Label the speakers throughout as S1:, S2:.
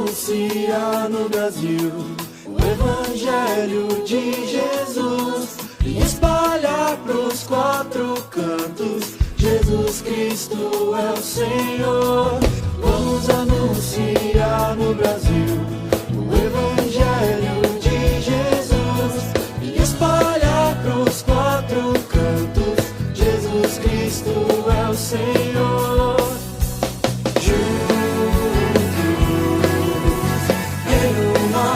S1: anunciar no Brasil o Evangelho de Jesus e espalhar pros quatro cantos: Jesus Cristo é o Senhor. Vamos anunciar no Brasil o Evangelho de Jesus e espalhar pros quatro cantos: Jesus Cristo é o Senhor.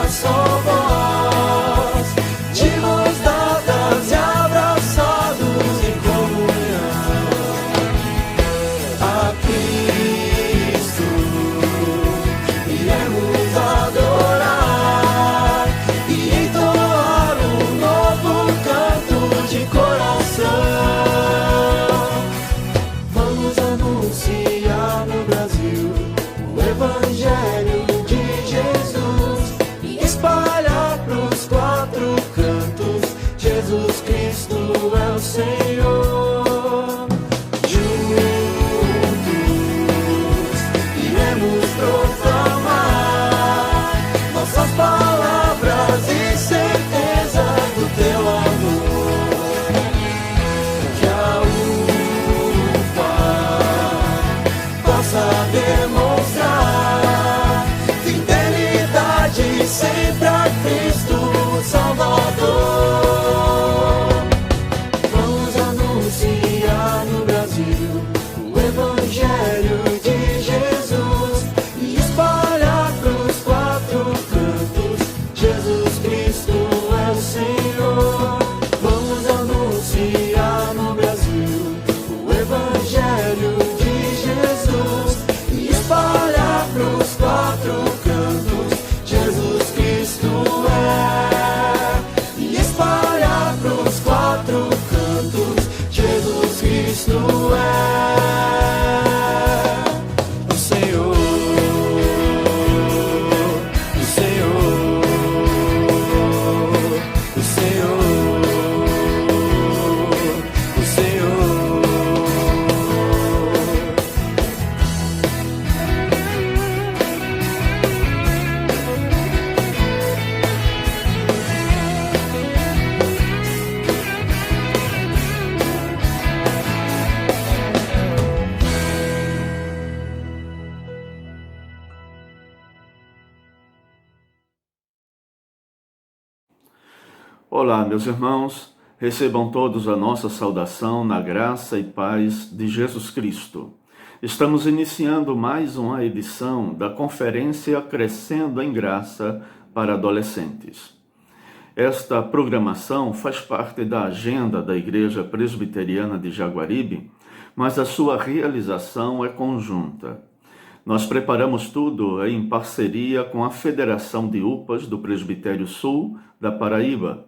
S1: Só voz, de mãos dadas e abraçados em comunhão a Cristo, iremos adorar e entoar um novo canto de coração. Vamos anunciar no Brasil o Evangelho de Jesus, espalhar pros quatro cantos: Jesus Cristo é o Senhor. Juntos iremos proclamar nossas palavras e certeza do teu amor. Que a UPA possa demonstrar fidelidade sempre a Cristo Salvador. Vamos anunciar no Brasil o Evangelho de Jesus e espalhar pros quatro cantos: Jesus Cristo é o Senhor. Vamos anunciar no Brasil o Evangelho de Jesus e espalhar pros quatro cantos: Jesus Cristo é, e espalhar pros quatro cantos: Jesus Cristo é o Senhor, o Senhor, o Senhor, o Senhor.
S2: Olá, meus irmãos, recebam todos a nossa saudação na graça e paz de Jesus Cristo. Estamos iniciando mais uma edição da Conferência Crescendo em Graça para Adolescentes. Esta programação faz parte da agenda da Igreja Presbiteriana de Jaguaribe, mas a sua realização é conjunta. Nós preparamos tudo em parceria com a Federação de UPAs do Presbitério Sul da Paraíba.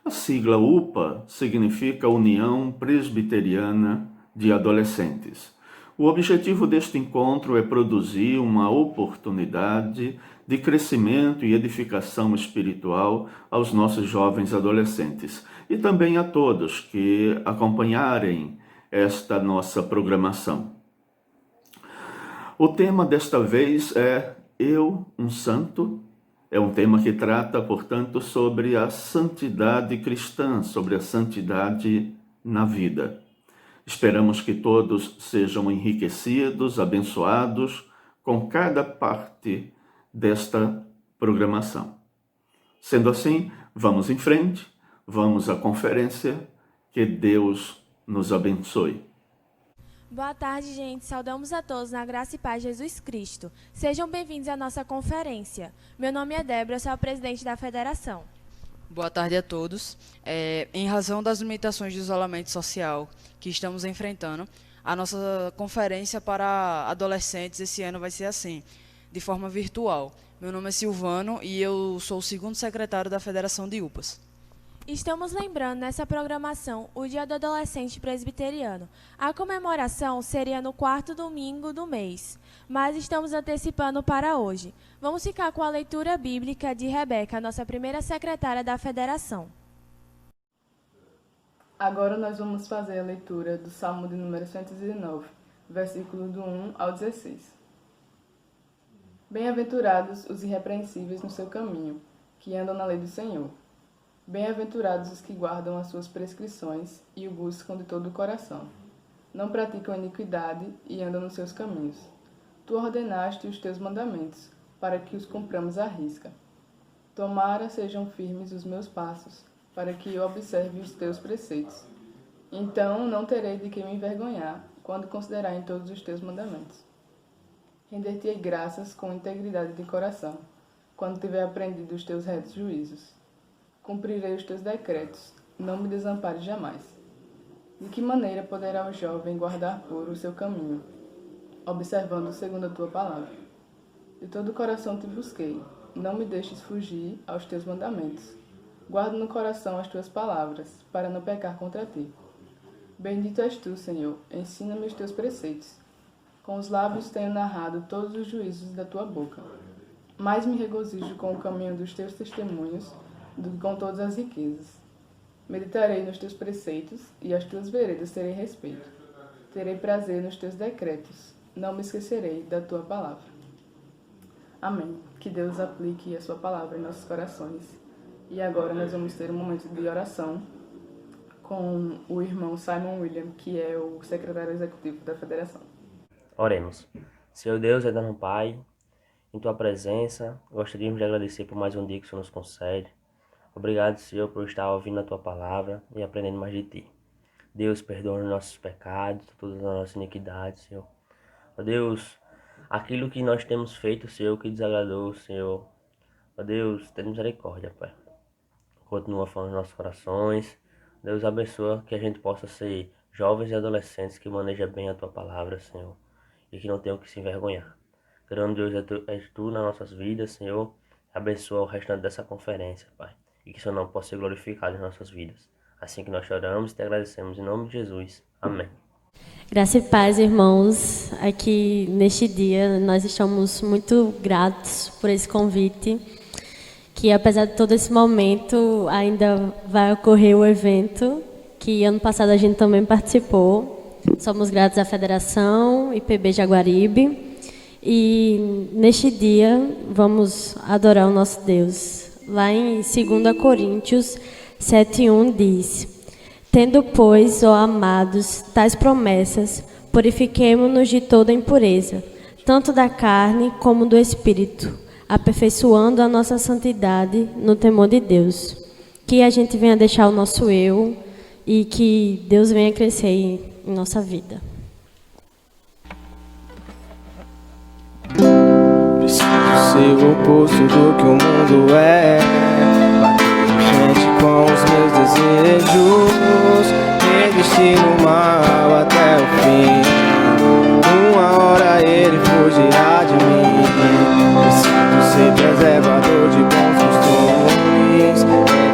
S2: A sigla UPA significa União Presbiteriana de Adolescentes. O objetivo deste encontro é produzir uma oportunidade de crescimento e edificação espiritual aos nossos jovens adolescentes e também a todos que acompanharem esta nossa programação. O tema desta vez é Eu, um Santo. É um tema que trata, portanto, sobre a santidade cristã, sobre a santidade na vida. Esperamos que todos sejam enriquecidos, abençoados com cada parte desta programação. Sendo assim, vamos em frente, vamos à conferência, que Deus nos abençoe.
S3: Boa tarde, gente. Saudamos a todos na graça e paz de Jesus Cristo. Sejam bem-vindos à nossa conferência. Meu nome é Débora, eu sou a presidente da federação.
S4: Boa tarde a todos. Em razão das limitações de isolamento social que estamos enfrentando, a nossa conferência para adolescentes esse ano vai ser assim, de forma virtual. Meu nome é Silvano e eu sou o segundo secretário da Federação de UPAs.
S3: Estamos lembrando nessa programação o Dia do Adolescente Presbiteriano. A comemoração seria no 4º domingo do mês, mas estamos antecipando para hoje. Vamos ficar com a leitura bíblica de Rebeca, nossa primeira secretária da federação.
S5: Agora nós vamos fazer a leitura do Salmo de número 119, versículo do 1 ao 16. Bem-aventurados os irrepreensíveis no seu caminho, que andam na lei do Senhor. Bem-aventurados os que guardam as suas prescrições e o buscam de todo o coração. Não praticam iniquidade e andam nos seus caminhos. Tu ordenaste os teus mandamentos, para que os cumpramos à risca. Tomara sejam firmes os meus passos, para que eu observe os teus preceitos. Então não terei de que me envergonhar, quando considerar em todos os teus mandamentos. Render-te-ei graças com integridade de coração, quando tiver aprendido os teus retos juízos. Cumprirei os teus decretos, não me desampares jamais. De que maneira poderá o jovem guardar puro o seu caminho, observando segundo a tua palavra? De todo o coração te busquei, não me deixes fugir aos teus mandamentos. Guardo no coração as tuas palavras, para não pecar contra ti. Bendito és tu, Senhor, ensina-me os teus preceitos. Com os lábios tenho narrado todos os juízos da tua boca. Mais me regozijo com o caminho dos teus testemunhos do que com todas as riquezas. Meditarei nos teus preceitos e às tuas veredas terei respeito. Terei prazer nos teus decretos, não me esquecerei da tua palavra. Amém. Que Deus aplique a sua palavra em nossos corações. E agora nós vamos ter um momento de oração com o irmão Simon William, que é o secretário executivo da Federação.
S6: Oremos. Senhor Deus, eterno Pai, em Tua presença, gostaríamos de agradecer por mais um dia que o Senhor nos concede. Obrigado, Senhor, por estar ouvindo a Tua palavra e aprendendo mais de Ti. Deus, perdoa os nossos pecados, todas as nossas iniquidades, Senhor. Ó Deus, aquilo que nós temos feito, Senhor, que desagradou, Senhor. Ó Deus, tenha misericórdia, Pai. Continua falando nos nossos corações. Deus abençoa que a gente possa ser jovens e adolescentes que manejam bem a Tua palavra, Senhor, e que não tenham que se envergonhar. Grande Deus, és Tu nas nossas vidas, Senhor. Abençoa o restante dessa conferência, Pai, e que o Seu nome possa ser glorificado em nossas vidas. Assim que nós choramos e te agradecemos em nome de Jesus. Amém.
S7: Graça e paz, irmãos. Aqui neste dia nós estamos muito gratos por esse convite, que apesar de todo esse momento ainda vai ocorrer o evento, que ano passado a gente também participou. Somos gratos à Federação IPB Jaguaribe e neste dia vamos adorar o nosso Deus. Lá em 2 Coríntios 7:1 diz: Tendo, pois, ó amados, tais promessas, purifiquemo-nos de toda impureza, tanto da carne como do espírito, aperfeiçoando a nossa santidade no temor de Deus. Que a gente venha deixar o nosso eu e que Deus venha crescer em nossa vida.
S1: Preciso ser o oposto do que o mundo é, bater de frente com os meus desejos, resistir no mal até o fim. Uma hora ele fugirá de mim. Preciso ser preservador de bons costumes,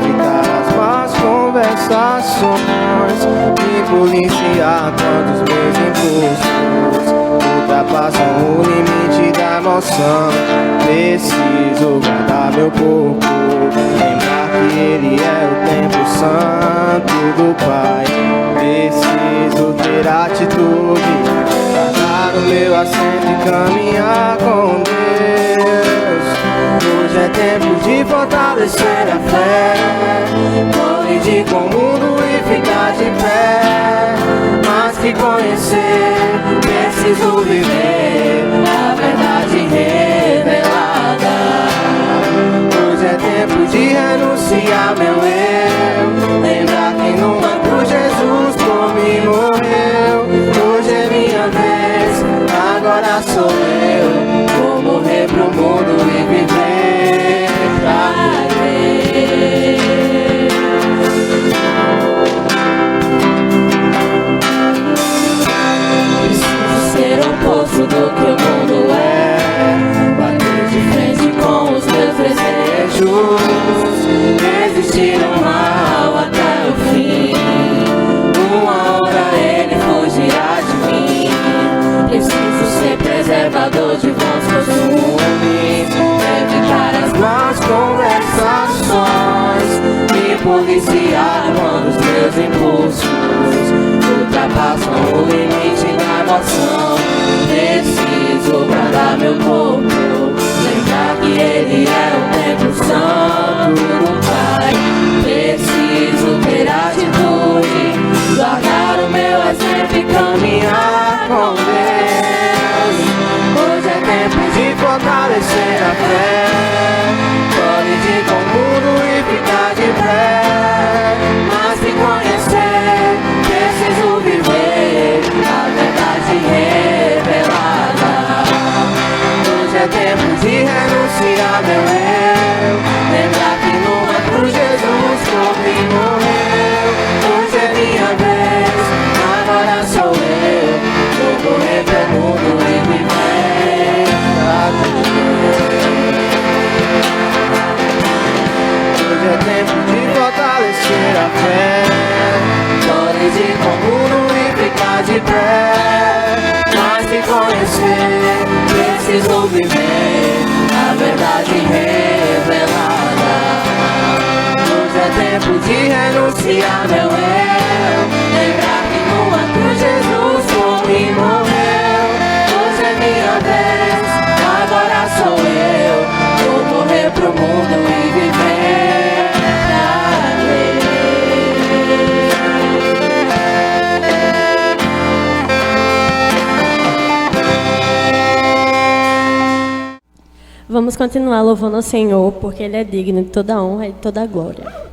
S1: evitar as más conversações, me policiar quando os meus impulsos ultrapassam o limite da emoção. Preciso guardar meu corpo, lembrar que ele é o templo santo do Pai. Preciso ter atitude, guardar o meu assento e caminhar com Deus. Hoje é tempo de fortalecer a fé, colidir com o mundo e ficar de pé. Mais que conhecer, preciso viver a verdade revelada. Hoje é tempo de renunciar meu eu, lembrar que numa cruz Jesus por mim morreu. Hoje é minha vez, agora sou eu, vou morrer pro mundo e viver pra Deus. Preciso ser o oposto do que o mundo é, bater de frente com os meus desejos, resistir ao mal até o fim. Uma hora ele fugirá de mim. Preciso ser preservador de bons costumes, evitar as más conversações, me policiar quando os meus impulsos ultrapassam o limite da emoção. Preciso guardar meu corpo,
S8: e Ele é o templo santo do Pai. Preciso ter atitude, guardar o meu exemplo e caminhar com Deus.
S1: Hoje é tempo de fortalecer a fé, colidir com o mundo e ficar de pé.
S8: Mas me conhecer, preciso viver a verdade revelada.
S1: Hoje é tempo de renunciar meu eu, lembrar que numa cruz Jesus por mim morreu. Hoje é minha vez, agora sou eu, vou correr pro mundo e viver pra Deus. Hoje é tempo de fortalecer a fé, colidir com o mundo e ficar de pé. Mas me conhecer, preciso viver a verdade revelada. Hoje é tempo de renunciar meu eu, lembrar que numa cruz Jesus por mim morreu. Hoje é minha vez, agora sou eu, vou morrer pro mundo e viver pra Deus.
S7: Vamos continuar louvando ao Senhor, porque Ele é digno de toda a honra e de toda a glória.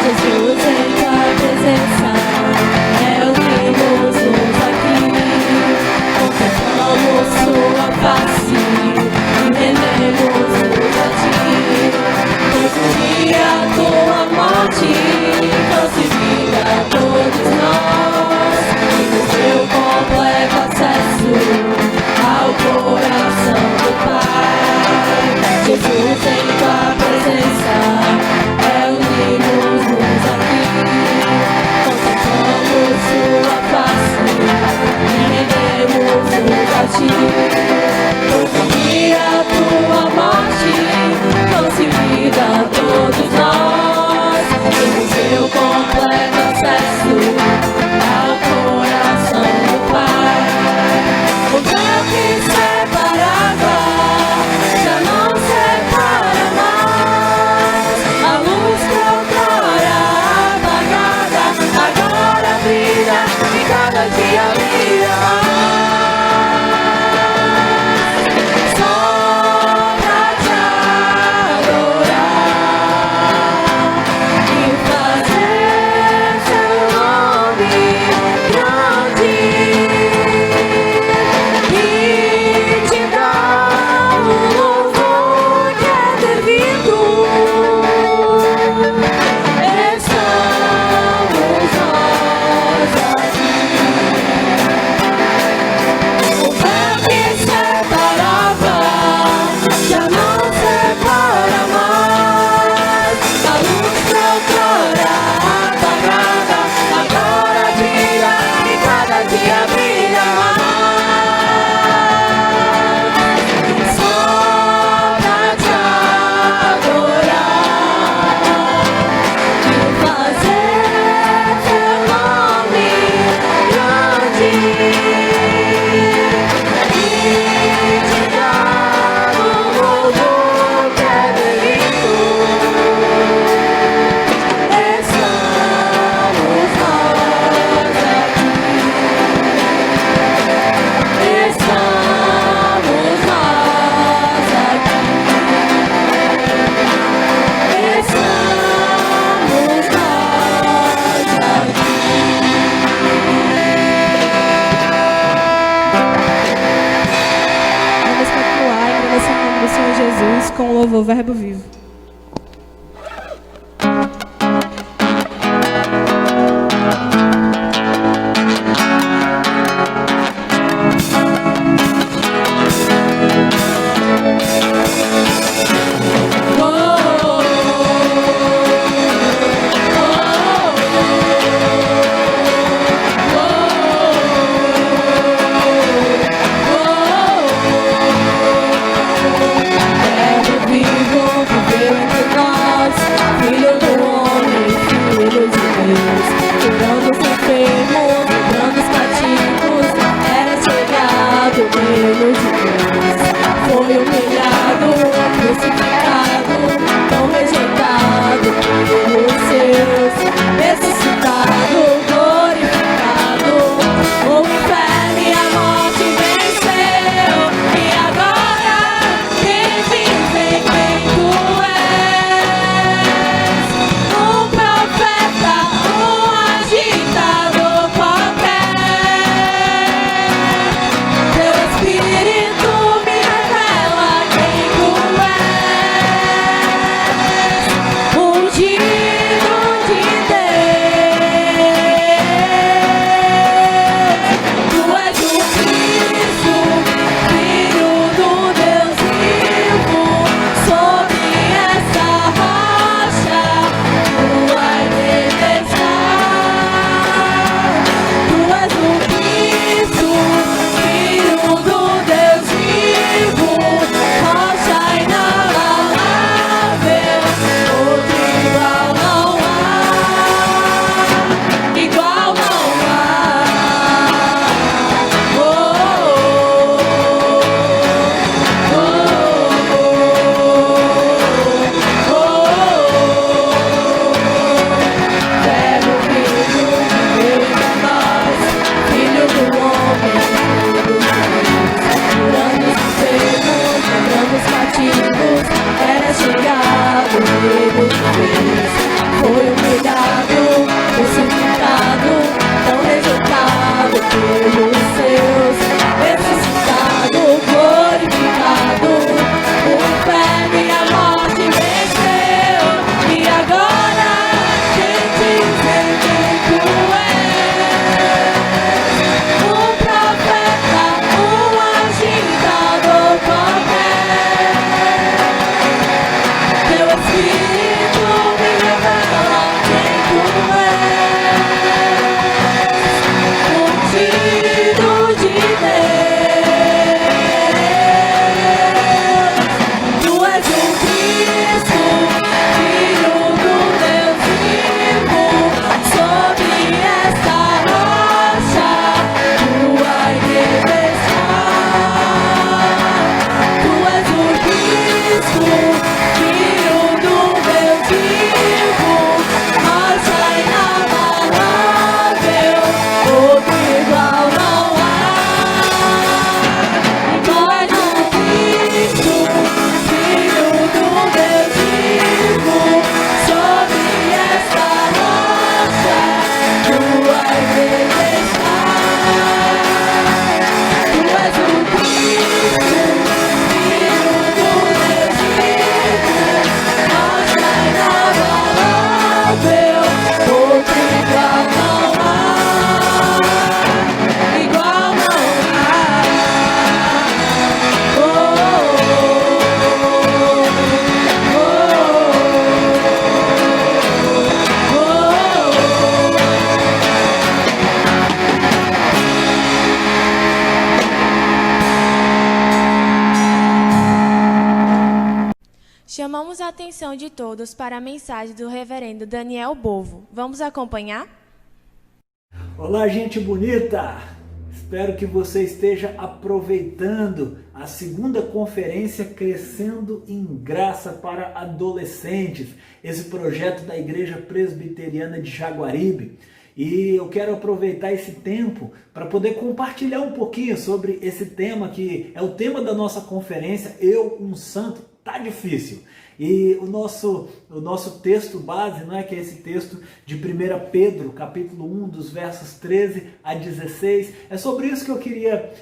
S8: Jesus em tua presença, é o que nos une aqui. Contemplamos sua face e rendemos-nos a ti. Pois um dia a tua morte trouxe vida a todos nós e nos deu completo acesso ao coração do Pai. Jesus em tua presença, é unimos-nos aqui. Contemplamos sua face e rendemos-nos a ti. Pois um dia a tua morte trouxe vida a todos nós e nos deu completo acesso ao coração do Pai. O véu que separava já não separa mais. A luz que outrora apagada agora brilha e cada dia brilha mais. Só pra te adorar e fazer seu nome grande e te dar o louvor que é devido. Estamos nós aqui. O véu que separava já não separa mais. A luz que outrora apagada agora brilha e cada dia brilha mais. Só pra te adorar e fazer teu nome grande e te dar o louvor que é devido. Estamos nós aqui. Estamos nós aqui. Estamos nós aqui.
S3: Vamos continuar agradecendo o nome do Senhor Jesus com o louvor Verbo Vivo.
S8: Verbo vivo, viver
S3: Chamamos a atenção de todos para a mensagem do reverendo Daniel Bovo. Vamos acompanhar?
S9: Olá, gente bonita! Espero que você esteja aproveitando a segunda conferência Crescendo em Graça para Adolescentes, esse projeto da Igreja Presbiteriana de Jaguaribe. E eu quero aproveitar esse tempo para poder compartilhar um pouquinho sobre esse tema que é o tema da nossa conferência, Eu, um Santo. Tá difícil. E o nosso texto base, não é, que é esse texto de 1 Pedro, capítulo 1, dos versos 13 a 16. É sobre isso que eu queria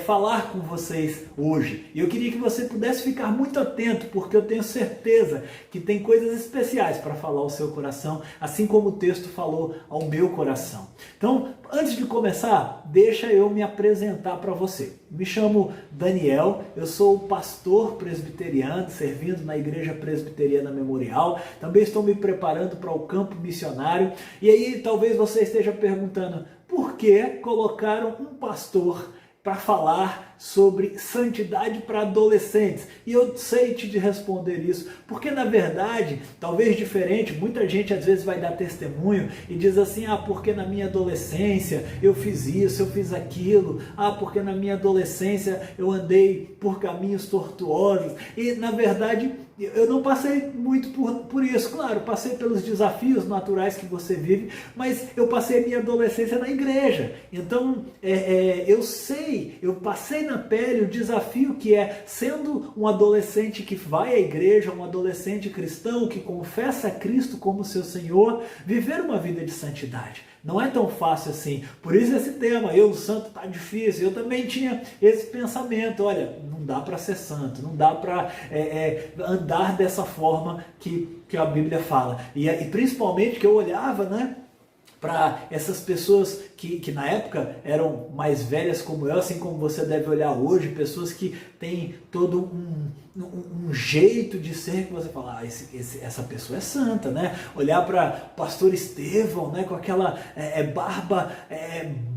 S9: falar com vocês hoje. E eu queria que você pudesse ficar muito atento, porque eu tenho certeza que tem coisas especiais para falar ao seu coração, assim como o texto falou ao meu coração. Então, antes de começar, deixa eu me apresentar para você. Me chamo Daniel, eu sou pastor presbiteriano, servindo na Igreja Presbiteriana Memorial. Também estou me preparando para o campo missionário. E aí talvez você esteja perguntando, por que colocaram um pastor para falar sobre santidade para adolescentes? E eu sei te responder isso, porque na verdade, talvez diferente, muita gente às vezes vai dar testemunho e diz assim, porque na minha adolescência eu fiz isso, eu fiz aquilo, porque na minha adolescência eu andei por caminhos tortuosos. E na verdade, eu não passei muito por isso. Claro, passei pelos desafios naturais que você vive, mas eu passei minha adolescência na igreja. Então, eu sei, eu passei na pele o desafio que é, sendo um adolescente que vai à igreja, um adolescente cristão que confessa a Cristo como seu Senhor, viver uma vida de santidade. Não é tão fácil assim. Por isso esse tema, Eu, santo, tá difícil. Eu também tinha esse pensamento, olha, não dá para ser santo, não dá para andar dessa forma que a Bíblia fala. E principalmente que eu olhava, né, para essas pessoas que na época eram mais velhas como eu, assim como você deve olhar hoje, pessoas que têm todo um jeito de ser que você fala, essa pessoa é santa, né? Olhar para pastor Estevão, né, com aquela barba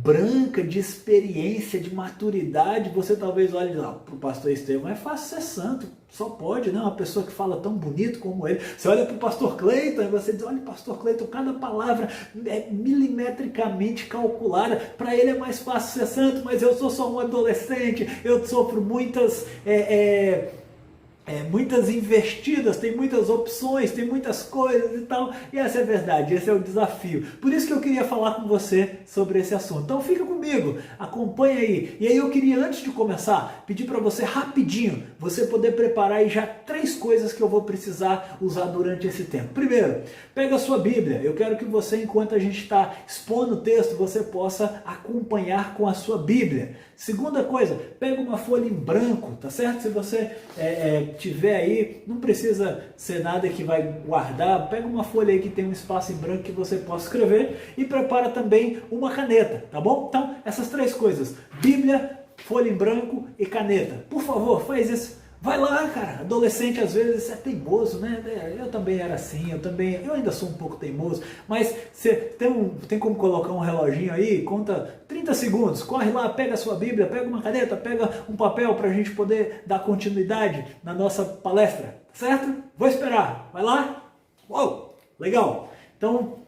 S9: branca de experiência, de maturidade, você talvez olhe lá, para o pastor Estevão é fácil ser santo, só pode, né? Uma pessoa que fala tão bonito como ele. Você olha para o pastor Cleiton e você diz, olha, pastor Cleiton, cada palavra é milimetricamente calculada, para ele é mais fácil ser santo, mas eu sou só um adolescente, eu sofro muitas investidas, tem muitas opções, tem muitas coisas e tal, e essa é a verdade, esse é o desafio. Por isso que eu queria falar com você sobre esse assunto. Então fica comigo, acompanha aí. E aí eu queria, antes de começar, pedir para você rapidinho, você poder preparar aí já 3 coisas que eu vou precisar usar durante esse tempo. Primeiro, pega a sua Bíblia. Eu quero que você, enquanto a gente está expondo o texto, você possa acompanhar com a sua Bíblia. Segunda coisa, pega uma folha em branco, tá certo? Se você tiver aí, não precisa ser nada que vai guardar, pega uma folha aí que tem um espaço em branco que você possa escrever e prepara também uma caneta, tá bom? Então, essas 3 coisas, Bíblia, folha em branco e caneta. Por favor, faz isso. Vai lá, cara. Adolescente às vezes é teimoso, né? Eu também era assim, eu ainda sou um pouco teimoso, mas você tem como colocar um reloginho aí, conta 30 segundos, corre lá, pega a sua Bíblia, pega uma caneta, pega um papel para a gente poder dar continuidade na nossa palestra, certo? Vou esperar. Vai lá. Uau, legal. Então,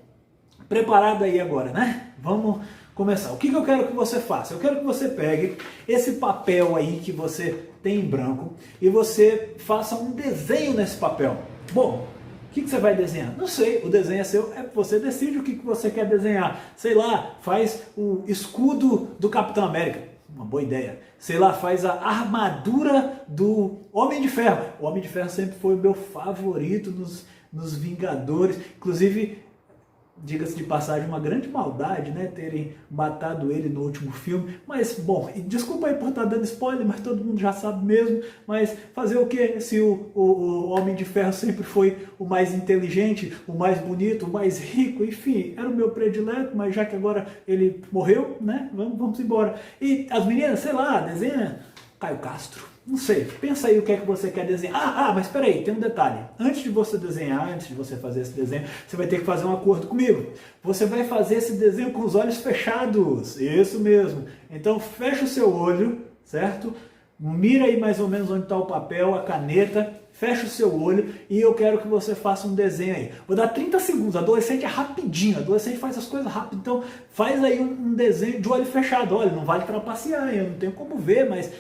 S9: preparado aí agora, né? Vamos começar. O que eu quero que você faça? Eu quero que você pegue esse papel aí que você tem em branco e você faça um desenho nesse papel. Bom, o que você vai desenhar? Não sei, o desenho é seu, você decide o que você quer desenhar. Sei lá, faz o escudo do Capitão América. Uma boa ideia. Sei lá, faz a armadura do Homem de Ferro. O Homem de Ferro sempre foi o meu favorito nos Vingadores. Inclusive, diga-se de passagem, uma grande maldade, né, terem matado ele no último filme, mas bom, desculpa aí por estar dando spoiler, mas todo mundo já sabe mesmo, mas fazer o que se o Homem de Ferro sempre foi o mais inteligente, o mais bonito, o mais rico, enfim, era o meu predileto, mas já que agora ele morreu, né, vamos embora. E as meninas, sei lá, desenha Caio Castro. Não sei, pensa aí o que é que você quer desenhar. Mas espera aí, tem um detalhe. Antes de você desenhar, antes de você fazer esse desenho, você vai ter que fazer um acordo comigo. Você vai fazer esse desenho com os olhos fechados. Isso mesmo. Então fecha o seu olho, certo? Mira aí mais ou menos onde está o papel, a caneta fecha o seu olho e eu quero que você faça um desenho aí. Vou dar 30 segundos, adolescente é rapidinho, adolescente faz as coisas rápido, então faz aí um desenho de olho fechado. Olha, não vale trapacear, eu não tenho como ver, mas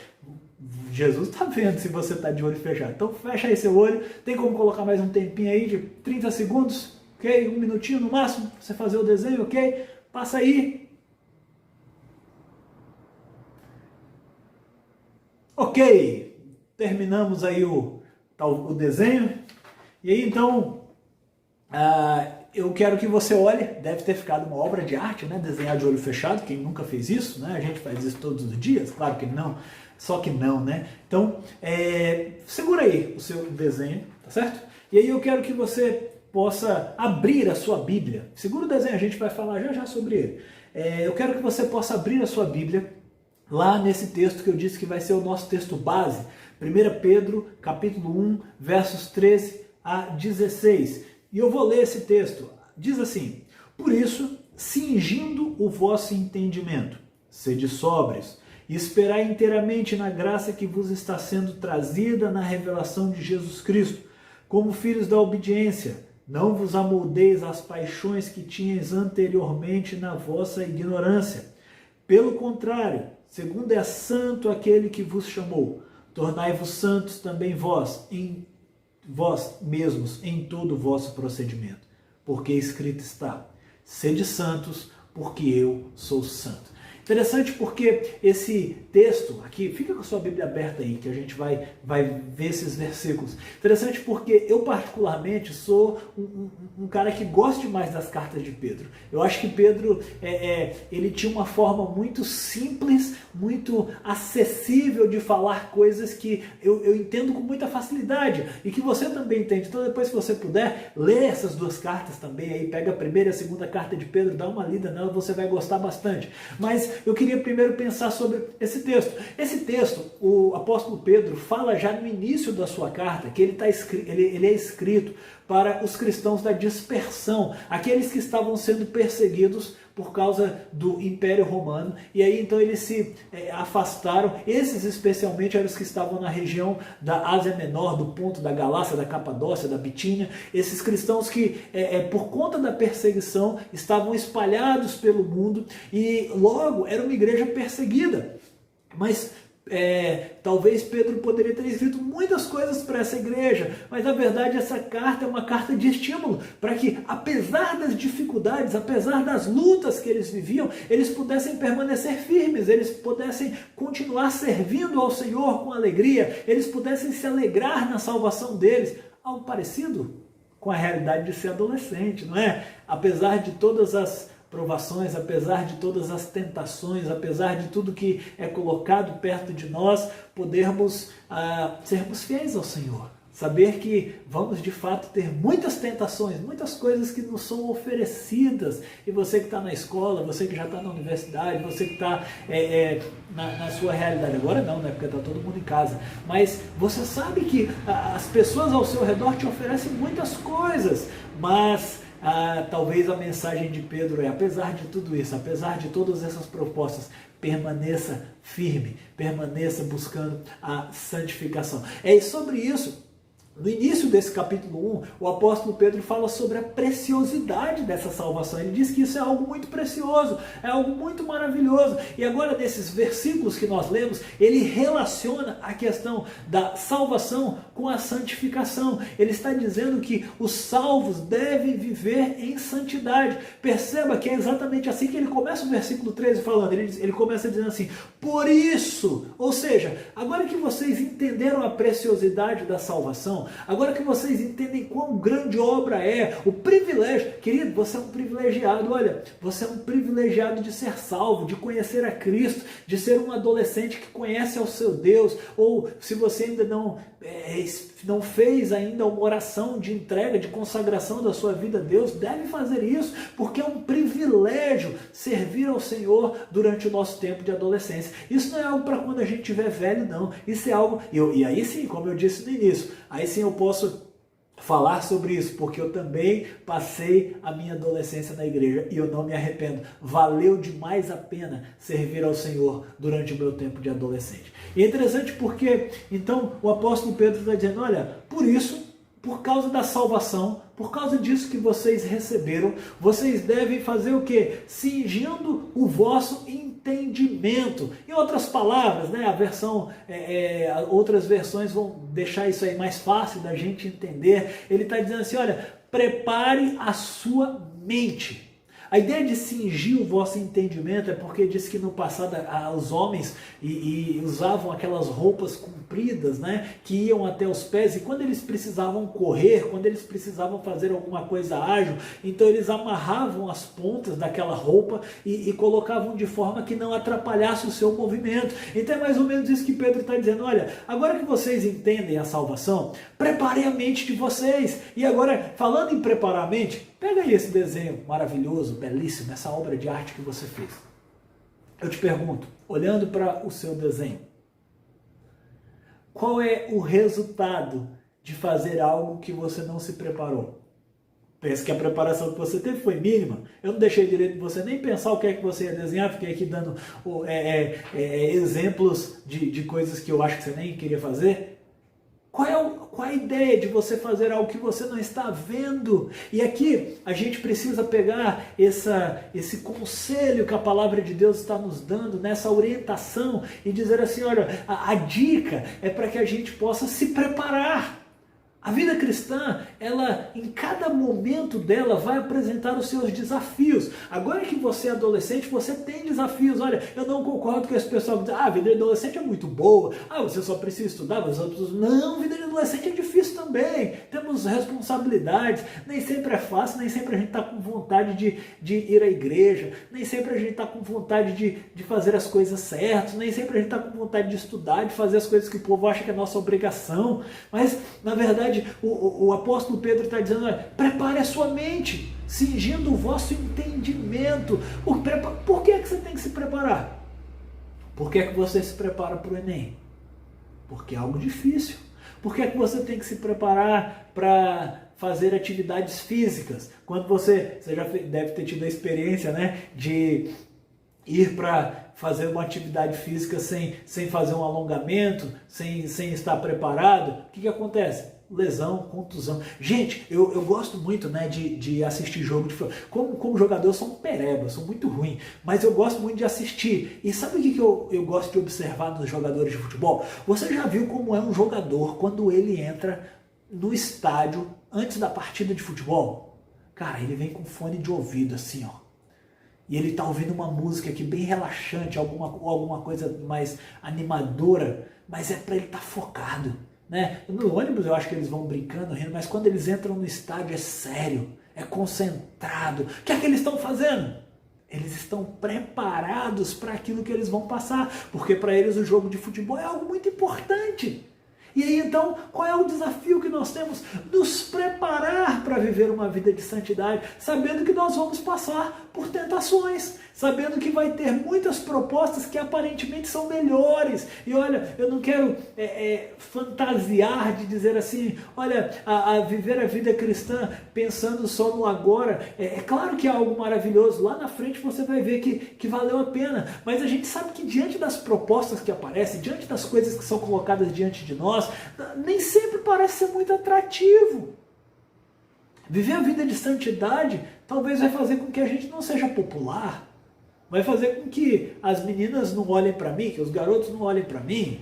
S9: Jesus está vendo se você está de olho fechado. Então fecha aí seu olho, tem como colocar mais um tempinho aí de 30 segundos, ok? 1 minutinho no máximo, pra você fazer o desenho, ok? Passa aí. Ok, terminamos aí o desenho. E aí então, eu quero que você olhe, deve ter ficado uma obra de arte, né? Desenhar de olho fechado, quem nunca fez isso, né? A gente faz isso todos os dias, claro que não, só que não, né? Então, segura aí o seu desenho, tá certo? E aí eu quero que você possa abrir a sua Bíblia. Segura o desenho, a gente vai falar já sobre ele. Eu quero que você possa abrir a sua Bíblia lá nesse texto que eu disse que vai ser o nosso texto base. 1 Pedro, capítulo 1, versos 13 a 16. E eu vou ler esse texto. Diz assim: por isso, cingindo o vosso entendimento, sede sóbrios, e esperai inteiramente na graça que vos está sendo trazida na revelação de Jesus Cristo. Como filhos da obediência, não vos amoldeis às paixões que tinhas anteriormente na vossa ignorância. Pelo contrário, segundo é santo aquele que vos chamou, tornai-vos santos também vós mesmos em todo o vosso procedimento. Porque escrito está: sede santos, porque eu sou santo. Interessante porque esse texto aqui, fica com a sua Bíblia aberta aí, que a gente vai ver esses versículos. Interessante porque eu particularmente sou um cara que gosta demais das cartas de Pedro. Eu acho que Pedro, ele tinha uma forma muito simples, muito acessível de falar coisas que eu entendo com muita facilidade e que você também entende. Então depois, se você puder, lê essas duas cartas também, aí pega a primeira e a segunda carta de Pedro, dá uma lida nela, você vai gostar bastante. Mas eu queria primeiro pensar sobre esse texto. Esse texto, o apóstolo Pedro fala já no início da sua carta, que ele é escrito para os cristãos da dispersão, aqueles que estavam sendo perseguidos por causa do Império Romano, e aí então eles se afastaram. Esses especialmente eram os que estavam na região da Ásia Menor, do Ponto, da Galácia, da Capadócia, da Bitínia, esses cristãos que por conta da perseguição estavam espalhados pelo mundo e logo era uma igreja perseguida. Mas talvez Pedro poderia ter escrito muitas coisas para essa igreja, mas na verdade essa carta é uma carta de estímulo para que, apesar das dificuldades, apesar das lutas que eles viviam, eles pudessem permanecer firmes, eles pudessem continuar servindo ao Senhor com alegria, eles pudessem se alegrar na salvação deles. Algo parecido com a realidade de ser adolescente, não é? Apesar de todas as provações, apesar de todas as tentações, apesar de tudo que é colocado perto de nós, podermos sermos fiéis ao Senhor. Saber que vamos de fato ter muitas tentações, muitas coisas que nos são oferecidas. E você que está na escola, você que já está na universidade, você que está na sua realidade. Agora não, né? Porque está todo mundo em casa. Mas você sabe que as pessoas ao seu redor te oferecem muitas coisas, mas talvez a mensagem de Pedro é: apesar de tudo isso, apesar de todas essas propostas, permaneça firme, permaneça buscando a santificação. É sobre isso. No início desse capítulo 1, o apóstolo Pedro fala sobre a preciosidade dessa salvação. Ele diz que isso é algo muito precioso, é algo muito maravilhoso. E agora, nesses versículos que nós lemos, ele relaciona a questão da salvação com a santificação. Ele está dizendo que os salvos devem viver em santidade. Perceba que é exatamente assim que ele começa o versículo 13 falando. Ele começa dizendo assim: por isso, ou seja, agora que vocês entenderam a preciosidade da salvação, agora que vocês entendem quão grande obra é, o privilégio, querido, você é um privilegiado, olha, você é um privilegiado de ser salvo, de conhecer a Cristo, de ser um adolescente que conhece ao seu Deus, ou se você ainda não fez ainda uma oração de entrega, de consagração da sua vida a Deus, deve fazer isso, porque é um privilégio servir ao Senhor durante o nosso tempo de adolescência. Isso não é algo para quando a gente estiver velho, não. Isso é algo, e aí sim, como eu disse no início, aí sim eu posso falar sobre isso, porque eu também passei a minha adolescência na igreja e eu não me arrependo. Valeu demais a pena servir ao Senhor durante o meu tempo de adolescente. E é interessante porque, então, o apóstolo Pedro está dizendo, olha, por isso, por causa da salvação, por causa disso que vocês receberam, vocês devem fazer o quê? Cingindo o vosso entendimento. Em outras palavras, né, outras versões vão deixar isso aí mais fácil da gente entender. Ele está dizendo assim, olha, prepare a sua mente. A ideia de cingir o vosso entendimento é porque diz que no passado os homens usavam aquelas roupas compridas, né, que iam até os pés, e quando eles precisavam correr, quando eles precisavam fazer alguma coisa ágil, então eles amarravam as pontas daquela roupa e colocavam de forma que não atrapalhasse o seu movimento. Então é mais ou menos isso que Pedro está dizendo, olha, agora que vocês entendem a salvação, preparem a mente de vocês. E agora, falando em preparar a mente, pega aí esse desenho maravilhoso, belíssimo, essa obra de arte que você fez. Eu te pergunto, olhando para o seu desenho, qual é o resultado de fazer algo que você não se preparou? Pensa que a preparação que você teve foi mínima. Eu não deixei direito de você nem pensar o que é que você ia desenhar, fiquei aqui dando exemplos de coisas que eu acho que você nem queria fazer. Qual a ideia de você fazer algo que você não está vendo? E aqui a gente precisa pegar esse conselho que a palavra de Deus está nos dando, nessa orientação, e dizer assim, olha, a dica é para que a gente possa se preparar. A vida cristã, ela, em cada momento dela, vai apresentar os seus desafios. Agora que você é adolescente, você tem desafios. Olha, eu não concordo com esse pessoal que diz, a vida de adolescente é muito boa, você só precisa estudar, mas outros, não, a vida de adolescente é difícil também. Temos responsabilidades, nem sempre é fácil, nem sempre a gente está com vontade de ir à igreja, nem sempre a gente está com vontade de fazer as coisas certas, nem sempre a gente está com vontade de estudar, de fazer as coisas que o povo acha que é nossa obrigação. Mas, na verdade, o apóstolo Pedro está dizendo, olha, prepare a sua mente, cingindo o vosso entendimento. Por que você tem que se preparar? Por que você se prepara para o Enem? Porque é algo difícil. Por que você tem que se preparar para fazer atividades físicas? Quando você já deve ter tido a experiência, né, de ir para fazer uma atividade física sem fazer um alongamento, sem estar preparado, o que acontece? Lesão, contusão. Gente, eu gosto muito, né, de assistir jogo de futebol. Como jogador, eu sou um pereba, sou muito ruim, mas eu gosto muito de assistir. E sabe o que eu gosto de observar nos jogadores de futebol? Você já viu como é um jogador quando ele entra no estádio antes da partida de futebol? Cara, ele vem com fone de ouvido assim, ó. E ele tá ouvindo uma música aqui bem relaxante, alguma coisa mais animadora, mas é para ele estar focado. Né? No ônibus eu acho que eles vão brincando, rindo, mas quando eles entram no estádio é sério, é concentrado. O que é que eles estão fazendo? Eles estão preparados para aquilo que eles vão passar, porque para eles o jogo de futebol é algo muito importante. E aí então, qual é o desafio que nós temos? Nos preparar para viver uma vida de santidade, sabendo que nós vamos passar por tentações, sabendo que vai ter muitas propostas que aparentemente são melhores. E olha, eu não quero fantasiar de dizer assim, olha, a viver a vida cristã pensando só no agora. É claro que é algo maravilhoso, lá na frente você vai ver que valeu a pena, mas a gente sabe que diante das propostas que aparecem, diante das coisas que são colocadas diante de nós, nem sempre parece ser muito atrativo. Viver a vida de santidade talvez vai fazer com que a gente não seja popular, vai fazer com que as meninas não olhem para mim, que os garotos não olhem para mim,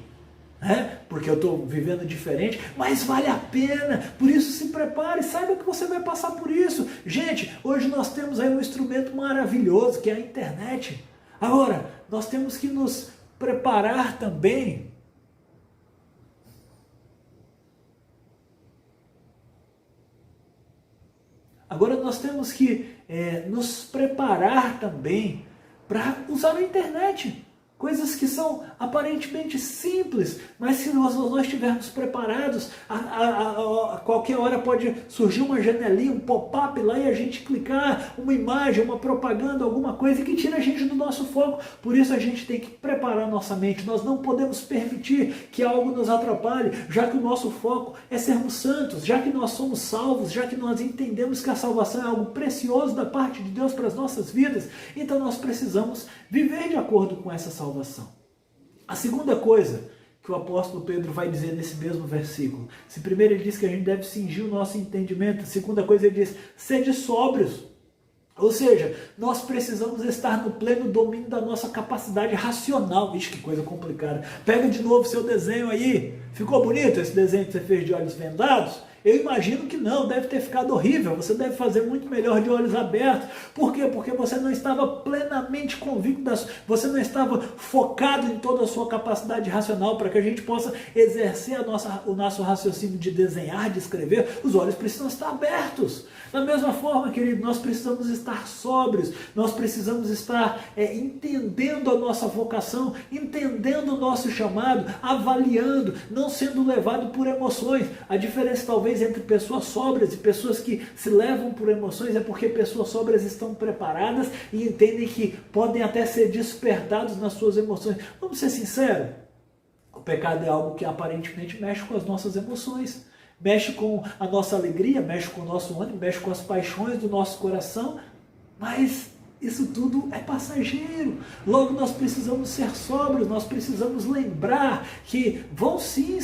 S9: né? Porque eu estou vivendo diferente, mas vale a pena. Por isso se prepare, saiba que você vai passar por isso. Gente, hoje nós temos aí um instrumento maravilhoso que é a internet. Agora, nós temos que nos preparar também nos preparar também para usar a internet. Coisas que são aparentemente simples, mas se nós não estivermos preparados, a qualquer hora pode surgir uma janelinha, um pop-up lá e a gente clicar, uma imagem, uma propaganda, alguma coisa que tira a gente do nosso foco. Por isso a gente tem que preparar nossa mente. Nós não podemos permitir que algo nos atrapalhe, já que o nosso foco é sermos santos, já que nós somos salvos, já que nós entendemos que a salvação é algo precioso da parte de Deus para as nossas vidas. Então nós precisamos viver de acordo com essa salvação. A segunda coisa que o apóstolo Pedro vai dizer nesse mesmo versículo, se primeiro ele diz que a gente deve cingir o nosso entendimento, a segunda coisa ele diz, sede sóbrios. Ou seja, nós precisamos estar no pleno domínio da nossa capacidade racional. Ixi, que coisa complicada. Pega de novo seu desenho aí. Ficou bonito esse desenho que você fez de olhos vendados? Eu imagino que não, deve ter ficado horrível. Você deve fazer muito melhor de olhos abertos. Por quê? Porque você não estava plenamente convicto, você não estava focado em toda a sua capacidade racional para que a gente possa exercer o nosso raciocínio de desenhar, de escrever. Os olhos precisam estar abertos. Da mesma forma, querido, nós precisamos estar sóbrios, nós precisamos estar entendendo a nossa vocação, entendendo o nosso chamado, avaliando, não sendo levado por emoções. A diferença talvez entre pessoas sóbrias e pessoas que se levam por emoções é porque pessoas sóbrias estão preparadas e entendem que podem até ser despertados nas suas emoções. Vamos ser sinceros, o pecado é algo que aparentemente mexe com as nossas emoções. Mexe com a nossa alegria, mexe com o nosso ânimo, mexe com as paixões do nosso coração, mas isso tudo é passageiro. Logo nós precisamos ser sóbrios, nós precisamos lembrar que vão sim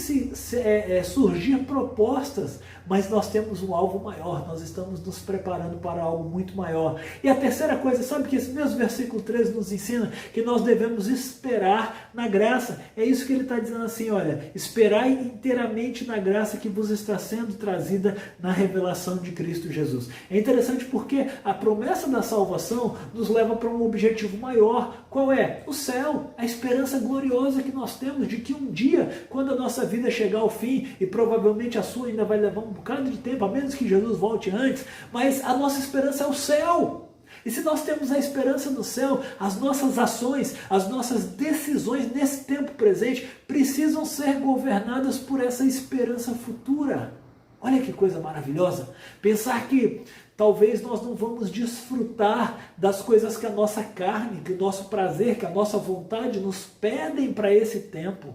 S9: surgir propostas, mas nós temos um alvo maior, nós estamos nos preparando para algo muito maior. E a terceira coisa, sabe que esse mesmo versículo 13 nos ensina que nós devemos esperar na graça. É isso que ele está dizendo assim, olha, esperai inteiramente na graça que vos está sendo trazida na revelação de Cristo Jesus. É interessante porque a promessa da salvação nos leva para um objetivo maior. Qual é? O céu, a esperança gloriosa que nós temos de que um dia, quando a nossa vida chegar ao fim, e provavelmente a sua ainda vai levar um bocado de tempo, a menos que Jesus volte antes, mas a nossa esperança é o céu. E se nós temos a esperança no céu, as nossas ações, as nossas decisões nesse tempo presente precisam ser governadas por essa esperança futura. Olha que coisa maravilhosa, pensar que talvez nós não vamos desfrutar das coisas que a nossa carne, que o nosso prazer, que a nossa vontade nos pedem para esse tempo,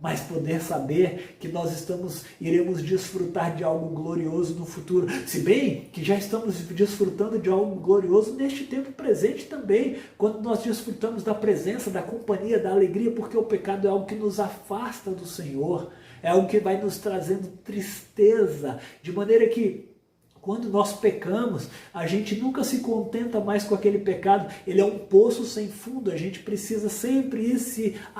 S9: mas poder saber que nós iremos desfrutar de algo glorioso no futuro. Se bem que já estamos desfrutando de algo glorioso neste tempo presente também, quando nós desfrutamos da presença, da companhia, da alegria, porque o pecado é algo que nos afasta do Senhor, é algo que vai nos trazendo tristeza, de maneira que quando nós pecamos, a gente nunca se contenta mais com aquele pecado. Ele é um poço sem fundo. A gente precisa sempre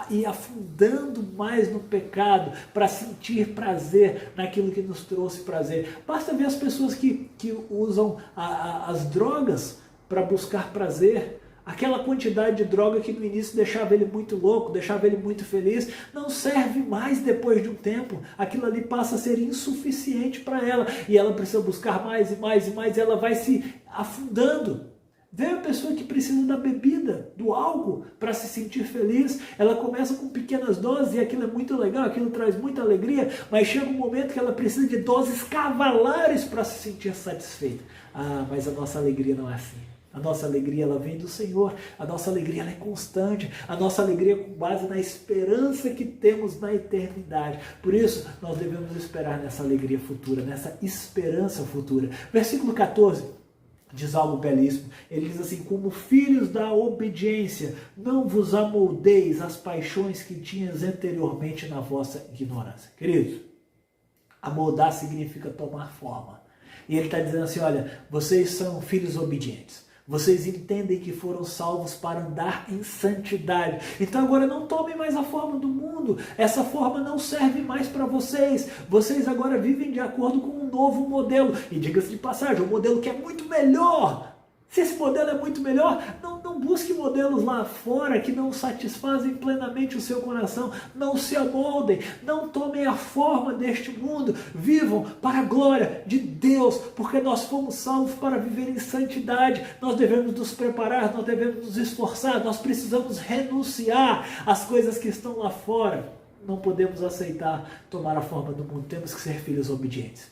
S9: ir afundando mais no pecado para sentir prazer naquilo que nos trouxe prazer. Basta ver as pessoas que usam as drogas para buscar prazer. Aquela quantidade de droga que no início deixava ele muito louco, deixava ele muito feliz, não serve mais depois de um tempo. Aquilo ali passa a ser insuficiente para ela. E ela precisa buscar mais e mais e mais, e ela vai se afundando. Vê a pessoa que precisa da bebida, do álcool, para se sentir feliz. Ela começa com pequenas doses e aquilo é muito legal, aquilo traz muita alegria, mas chega um momento que ela precisa de doses cavalares para se sentir satisfeita. Ah, mas a nossa alegria não é assim. A nossa alegria ela vem do Senhor, a nossa alegria ela é constante, a nossa alegria é com base na esperança que temos na eternidade. Por isso, nós devemos esperar nessa alegria futura, nessa esperança futura. Versículo 14 diz algo belíssimo. Ele diz assim, como filhos da obediência, não vos amoldeis as paixões que tinhas anteriormente na vossa ignorância. Queridos, amoldar significa tomar forma. E ele está dizendo assim, olha, vocês são filhos obedientes. Vocês entendem que foram salvos para andar em santidade. Então agora não tomem mais a forma do mundo. Essa forma não serve mais para vocês. Vocês agora vivem de acordo com um novo modelo. E diga-se de passagem, um modelo que é muito melhor. Se esse modelo é muito melhor, não Não busque modelos lá fora que não satisfazem plenamente o seu coração. Não se amoldem, não tomem a forma deste mundo. Vivam para a glória de Deus, porque nós fomos salvos para viver em santidade. Nós devemos nos preparar, nós devemos nos esforçar, nós precisamos renunciar às coisas que estão lá fora. Não podemos aceitar tomar a forma do mundo. Temos que ser filhos obedientes.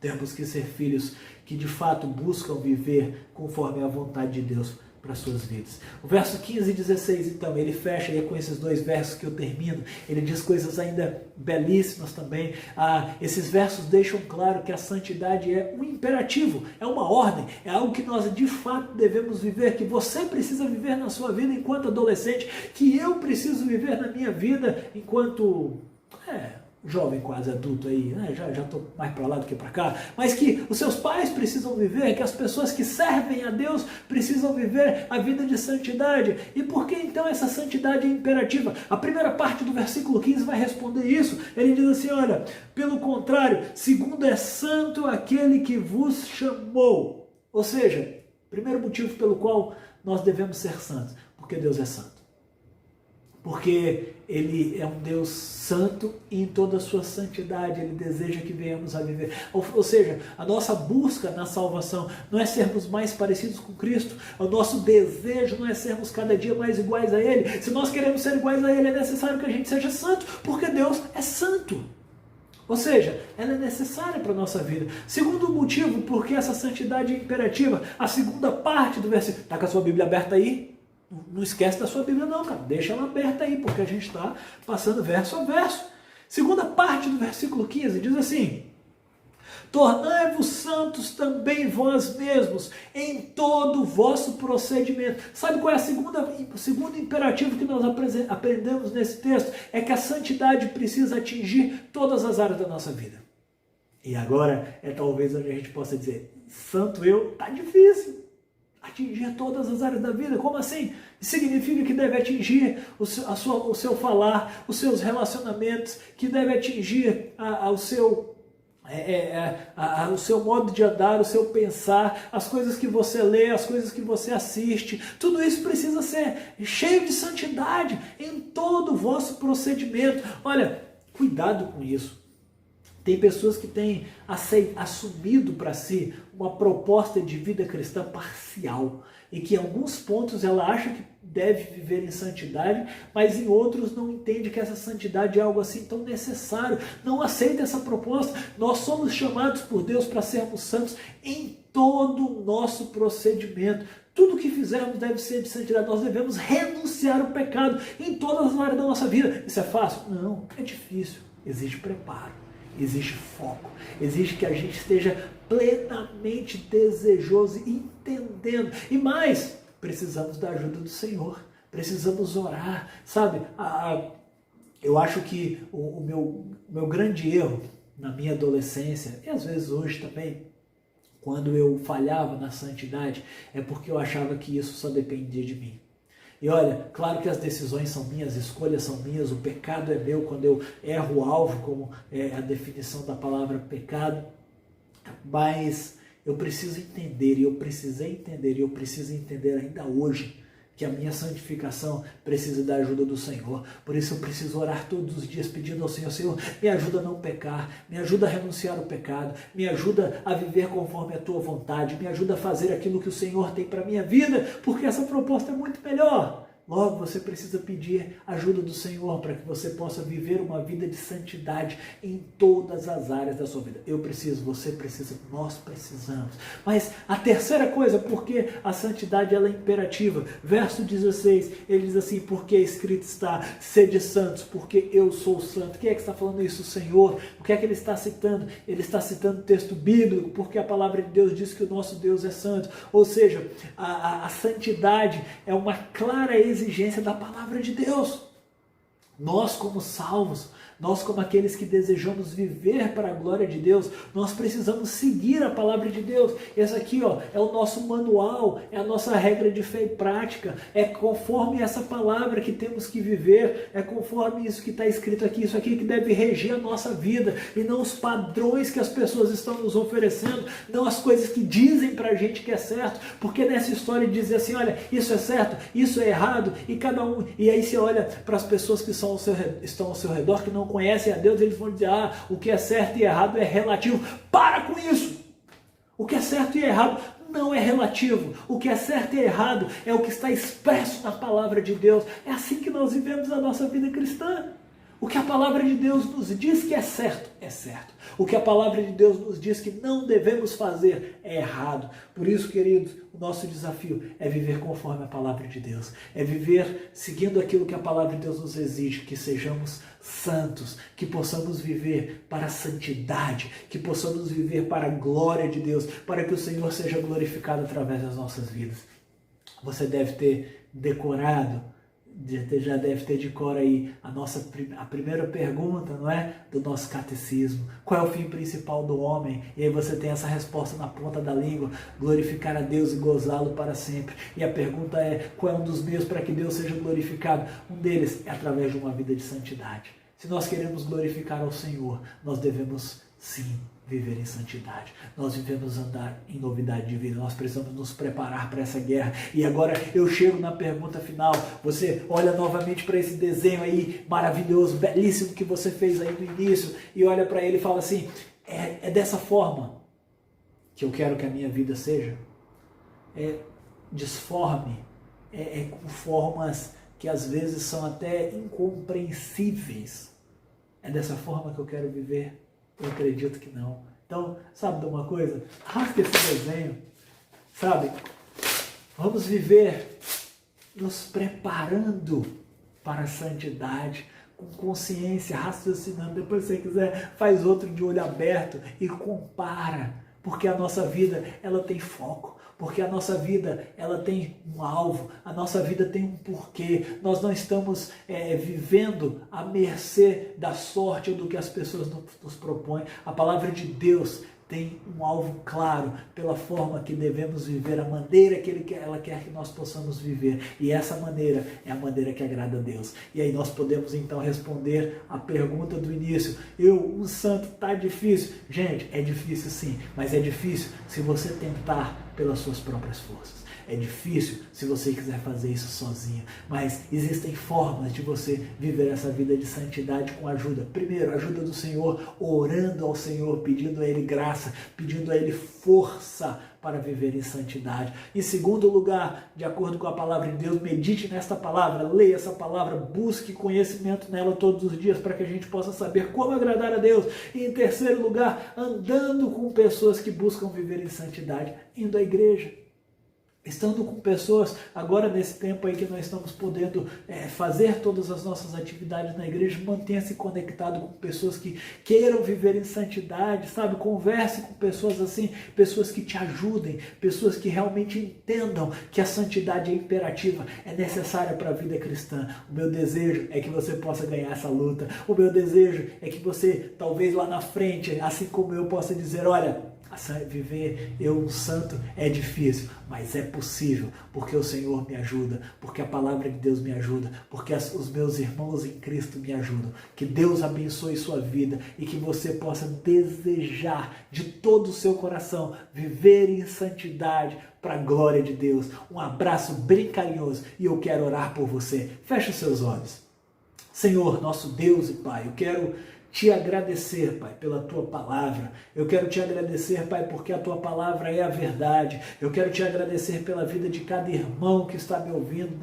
S9: Temos que ser filhos que de fato buscam viver conforme a vontade de Deus para suas vidas. O verso 15 e 16, então, ele fecha aí com esses dois versos que eu termino. Ele diz coisas ainda belíssimas também. Esses versos deixam claro que a santidade é um imperativo, é uma ordem, é algo que nós de fato devemos viver, que você precisa viver na sua vida enquanto adolescente, que eu preciso viver na minha vida enquanto jovem quase adulto aí, né? Já estou mais para lá do que para cá, mas que os seus pais precisam viver, que as pessoas que servem a Deus precisam viver a vida de santidade. E por que então essa santidade é imperativa? A primeira parte do versículo 15 vai responder isso. Ele diz assim, olha, pelo contrário, segundo é santo aquele que vos chamou. Ou seja, primeiro motivo pelo qual nós devemos ser santos, porque Deus é santo. Porque Ele é um Deus santo e em toda a sua santidade Ele deseja que venhamos a viver. Ou seja, a nossa busca na salvação não é sermos mais parecidos com Cristo, o nosso desejo não é sermos cada dia mais iguais a Ele. Se nós queremos ser iguais a Ele, é necessário que a gente seja santo, porque Deus é santo. Ou seja, ela é necessária para a nossa vida. Segundo motivo, porque essa santidade é imperativa, a segunda parte do versículo. Está com a sua Bíblia aberta aí? Não esquece da sua Bíblia não, cara. Deixa ela aberta aí, porque a gente está passando verso a verso. Segunda parte do versículo 15 diz assim: tornai-vos santos também vós mesmos em todo o vosso procedimento. Sabe qual é o segundo imperativo que nós aprendemos nesse texto? É que a santidade precisa atingir todas as áreas da nossa vida. E agora é talvez onde a gente possa dizer, santo eu, tá difícil. Atingir todas as áreas da vida, como assim? Significa que deve atingir o seu falar, os seus relacionamentos, que deve atingir o seu modo de andar, o seu pensar, as coisas que você lê, as coisas que você assiste. Tudo isso precisa ser cheio de santidade em todo o vosso procedimento. Olha, cuidado com isso. Tem pessoas que têm assumido para si uma proposta de vida cristã parcial e que em alguns pontos ela acha que deve viver em santidade, mas em outros não entende que essa santidade é algo assim tão necessário. Não aceita essa proposta. Nós somos chamados por Deus para sermos santos em todo o nosso procedimento. Tudo que fizermos deve ser de santidade. Nós devemos renunciar ao pecado em todas as áreas da nossa vida. Isso é fácil? Não, é difícil. Exige preparo. Existe foco, exige que a gente esteja plenamente desejoso e entendendo. E mais, precisamos da ajuda do Senhor, precisamos orar, sabe? Eu acho que o meu grande erro na minha adolescência, e às vezes hoje também, quando eu falhava na santidade, é porque eu achava que isso só dependia de mim. E olha, claro que as decisões são minhas, as escolhas são minhas, o pecado é meu quando eu erro o alvo, como é a definição da palavra pecado, mas eu preciso entender, e eu precisei entender, e eu preciso entender ainda hoje, que a minha santificação precisa da ajuda do Senhor. Por isso eu preciso orar todos os dias pedindo ao Senhor, Senhor, me ajuda a não pecar, me ajuda a renunciar ao pecado, me ajuda a viver conforme a tua vontade, me ajuda a fazer aquilo que o Senhor tem para a minha vida, porque essa proposta é muito melhor. Logo, você precisa pedir ajuda do Senhor para que você possa viver uma vida de santidade em todas as áreas da sua vida. Eu preciso, você precisa, nós precisamos. Mas a terceira coisa, porque a santidade ela é imperativa. Verso 16, ele diz assim, porque escrito está, sede santos, porque eu sou santo. Quem é que está falando isso? O Senhor. O que é que ele está citando? Ele está citando o texto bíblico, porque a palavra de Deus diz que o nosso Deus é santo. Ou seja, a santidade é uma clara exigência da palavra de Deus. Nós, como salvos, Nós, como aqueles que desejamos viver para a glória de Deus, nós precisamos seguir a palavra de Deus. Esse aqui, é o nosso manual, é a nossa regra de fé e prática, é conforme essa palavra que temos que viver, é conforme isso que está escrito aqui, isso aqui que deve reger a nossa vida, e não os padrões que as pessoas estão nos oferecendo, não as coisas que dizem para a gente que é certo, porque nessa história de dizer assim, olha, isso é certo, isso é errado, e aí você olha para as pessoas que estão ao seu redor, que não conhecem a Deus, eles vão dizer, o que é certo e errado é relativo. Para com isso! O que é certo e errado não é relativo. O que é certo e errado é o que está expresso na palavra de Deus. É assim que nós vivemos a nossa vida cristã. O que a palavra de Deus nos diz que é certo, é certo. O que a palavra de Deus nos diz que não devemos fazer é errado. Por isso, queridos, o nosso desafio é viver conforme a palavra de Deus. É viver seguindo aquilo que a palavra de Deus nos exige, que sejamos santos, que possamos viver para a santidade, que possamos viver para a glória de Deus, para que o Senhor seja glorificado através das nossas vidas. Você deve ter decorado, já deve ter de cor aí a primeira pergunta, não é? Do nosso catecismo. Qual é o fim principal do homem? E aí você tem essa resposta na ponta da língua: glorificar a Deus e gozá-lo para sempre. E a pergunta é: qual é um dos meios para que Deus seja glorificado? Um deles é através de uma vida de santidade. Se nós queremos glorificar ao Senhor, nós devemos sim viver em santidade. Nós devemos andar em novidade de vida. Nós precisamos nos preparar para essa guerra. E agora eu chego na pergunta final. Você olha novamente para esse desenho aí maravilhoso, belíssimo que você fez aí no início, e olha para ele e fala assim: é dessa forma que eu quero que a minha vida seja? É disforme, é com formas que às vezes são até incompreensíveis. É dessa forma que eu quero viver? Eu acredito que não. Então, sabe de uma coisa? Rasga esse desenho, sabe? Vamos viver nos preparando para a santidade, com consciência, raciocinando. Depois, se você quiser, faz outro de olho aberto e compara. Porque a nossa vida, ela tem foco. Porque a nossa vida, ela tem um alvo, a nossa vida tem um porquê. Nós não estamos vivendo à mercê da sorte ou do que as pessoas nos propõem. A palavra de Deus tem um alvo claro pela forma que devemos viver, a maneira que ela quer que nós possamos viver. E essa maneira é a maneira que agrada a Deus. E aí nós podemos então responder a pergunta do início: um santo, tá difícil? Gente, é difícil sim, mas é difícil se você tentar pelas suas próprias forças. É difícil se você quiser fazer isso sozinho, mas existem formas de você viver essa vida de santidade com ajuda. Primeiro, ajuda do Senhor, orando ao Senhor, pedindo a Ele graça, pedindo a Ele força para viver em santidade. Em segundo lugar, de acordo com a palavra de Deus, medite nesta palavra, leia essa palavra, busque conhecimento nela todos os dias para que a gente possa saber como agradar a Deus. E em terceiro lugar, andando com pessoas que buscam viver em santidade, indo à igreja. Estando com pessoas, agora nesse tempo aí que nós estamos podendo fazer todas as nossas atividades na igreja, mantenha-se conectado com pessoas que queiram viver em santidade, sabe? Converse com pessoas assim, pessoas que te ajudem, pessoas que realmente entendam que a santidade é imperativa, é necessária para a vida cristã. O meu desejo é que você possa ganhar essa luta. O meu desejo é que você, talvez lá na frente, assim como eu, possa dizer: olha, viver um santo é difícil, mas é possível, porque o Senhor me ajuda, porque a palavra de Deus me ajuda, porque os meus irmãos em Cristo me ajudam. Que Deus abençoe sua vida e que você possa desejar de todo o seu coração viver em santidade para a glória de Deus. Um abraço bem carinhoso e eu quero orar por você. Feche os seus olhos. Senhor, nosso Deus e Pai, eu quero te agradecer, Pai, pela Tua palavra. Eu quero te agradecer, Pai, porque a Tua palavra é a verdade. Eu quero te agradecer pela vida de cada irmão que está me ouvindo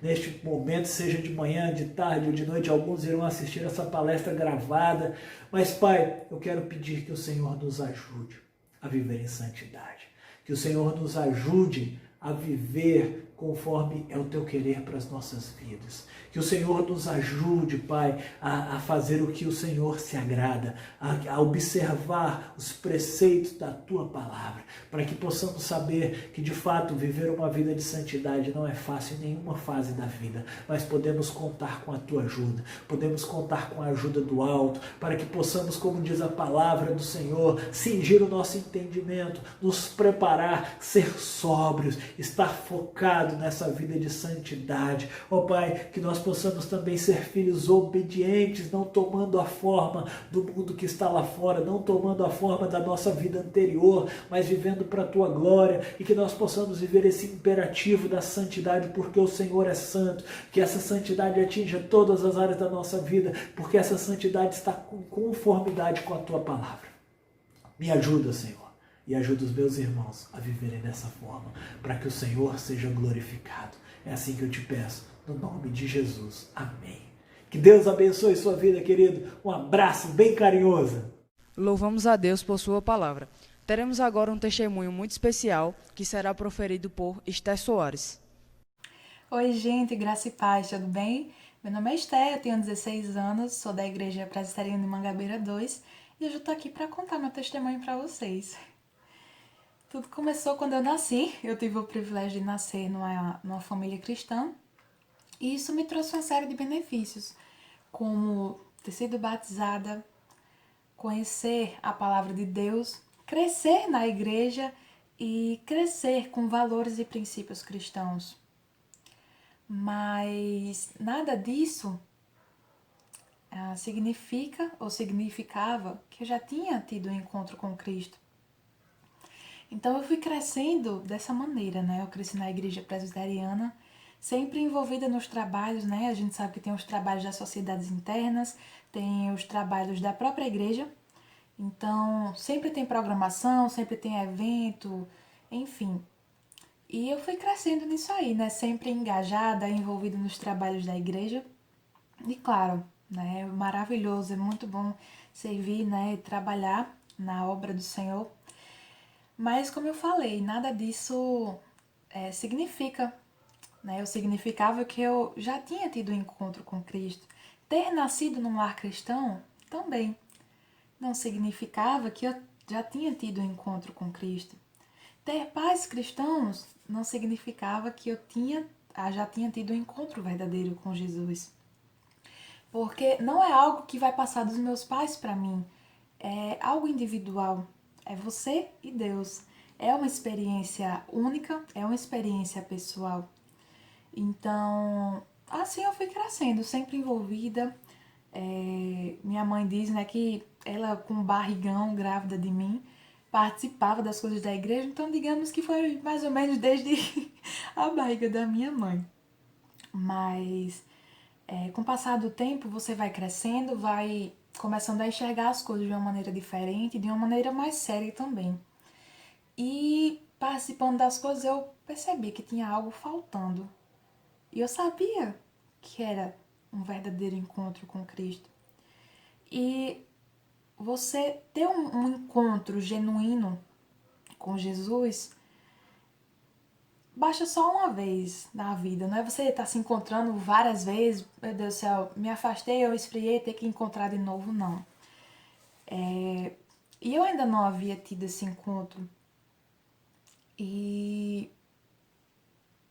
S9: neste momento, seja de manhã, de tarde ou de noite. Alguns irão assistir essa palestra gravada. Mas, Pai, eu quero pedir que o Senhor nos ajude a viver em santidade. Que o Senhor nos ajude a viver conforme é o teu querer para as nossas vidas. Que o Senhor nos ajude, Pai, a fazer o que o Senhor se agrada, a observar os preceitos da tua palavra, para que possamos saber que de fato viver uma vida de santidade não é fácil em nenhuma fase da vida, mas podemos contar com a tua ajuda, podemos contar com a ajuda do alto, para que possamos, como diz a palavra do Senhor, cingir o nosso entendimento, nos preparar, ser sóbrios, estar focado nessa vida de santidade. Ó Pai, que nós possamos também ser filhos obedientes, não tomando a forma do mundo que está lá fora, não tomando a forma da nossa vida anterior, mas vivendo para a tua glória, e que nós possamos viver esse imperativo da santidade, porque o Senhor é santo, que essa santidade atinja todas as áreas da nossa vida, porque essa santidade está em conformidade com a tua palavra. Me ajuda, Senhor, e ajuda os meus irmãos a viverem dessa forma, para que o Senhor seja glorificado. É assim que eu te peço, no nome de Jesus. Amém. Que Deus abençoe sua vida, querido. Um abraço bem carinhoso.
S4: Louvamos a Deus por sua palavra. Teremos agora um testemunho muito especial que será proferido por Esther Soares.
S10: Oi, gente, graça e paz, tudo bem? Meu nome é Esther, eu tenho 16 anos, sou da Igreja Presbiteriana de Mangabeira 2 e hoje eu tô aqui para contar meu testemunho para vocês. Tudo começou quando eu nasci, eu tive o privilégio de nascer numa família cristã e isso me trouxe uma série de benefícios, como ter sido batizada, conhecer a palavra de Deus, crescer na igreja e crescer com valores e princípios cristãos. Mas nada disso significa ou significava que eu já tinha tido um encontro com Cristo. Então eu fui crescendo dessa maneira, né? Eu cresci na igreja presbiteriana, sempre envolvida nos trabalhos, né? A gente sabe que tem os trabalhos das sociedades internas, tem os trabalhos da própria igreja. Então sempre tem programação, sempre tem evento, enfim. E eu fui crescendo nisso aí, né? Sempre engajada, envolvida nos trabalhos da igreja. E claro, né? É maravilhoso, é muito bom servir, né? E trabalhar na obra do Senhor. Mas como eu falei, nada disso significa, né? Eu significava que eu já tinha tido um encontro com Cristo. Ter nascido num lar cristão também não significava que eu já tinha tido um encontro com Cristo. Ter pais cristãos não significava que eu já tinha tido um encontro verdadeiro com Jesus. Porque não é algo que vai passar dos meus pais para mim. É algo individual. É você e Deus. É uma experiência única, é uma experiência pessoal. Então, assim eu fui crescendo, sempre envolvida. Minha mãe diz, né, que ela com barrigão, grávida de mim, participava das coisas da igreja, então digamos que foi mais ou menos desde a barriga da minha mãe. Mas com o passar do tempo você vai crescendo, vai começando a enxergar as coisas de uma maneira diferente, de uma maneira mais séria também. E participando das coisas eu percebi que tinha algo faltando. E eu sabia que era um verdadeiro encontro com Cristo. E você ter um encontro genuíno com Jesus, basta só uma vez na vida, não é você estar se encontrando várias vezes, meu Deus do céu, me afastei, eu esfriei, ter que encontrar de novo, não. E eu ainda não havia tido esse encontro. E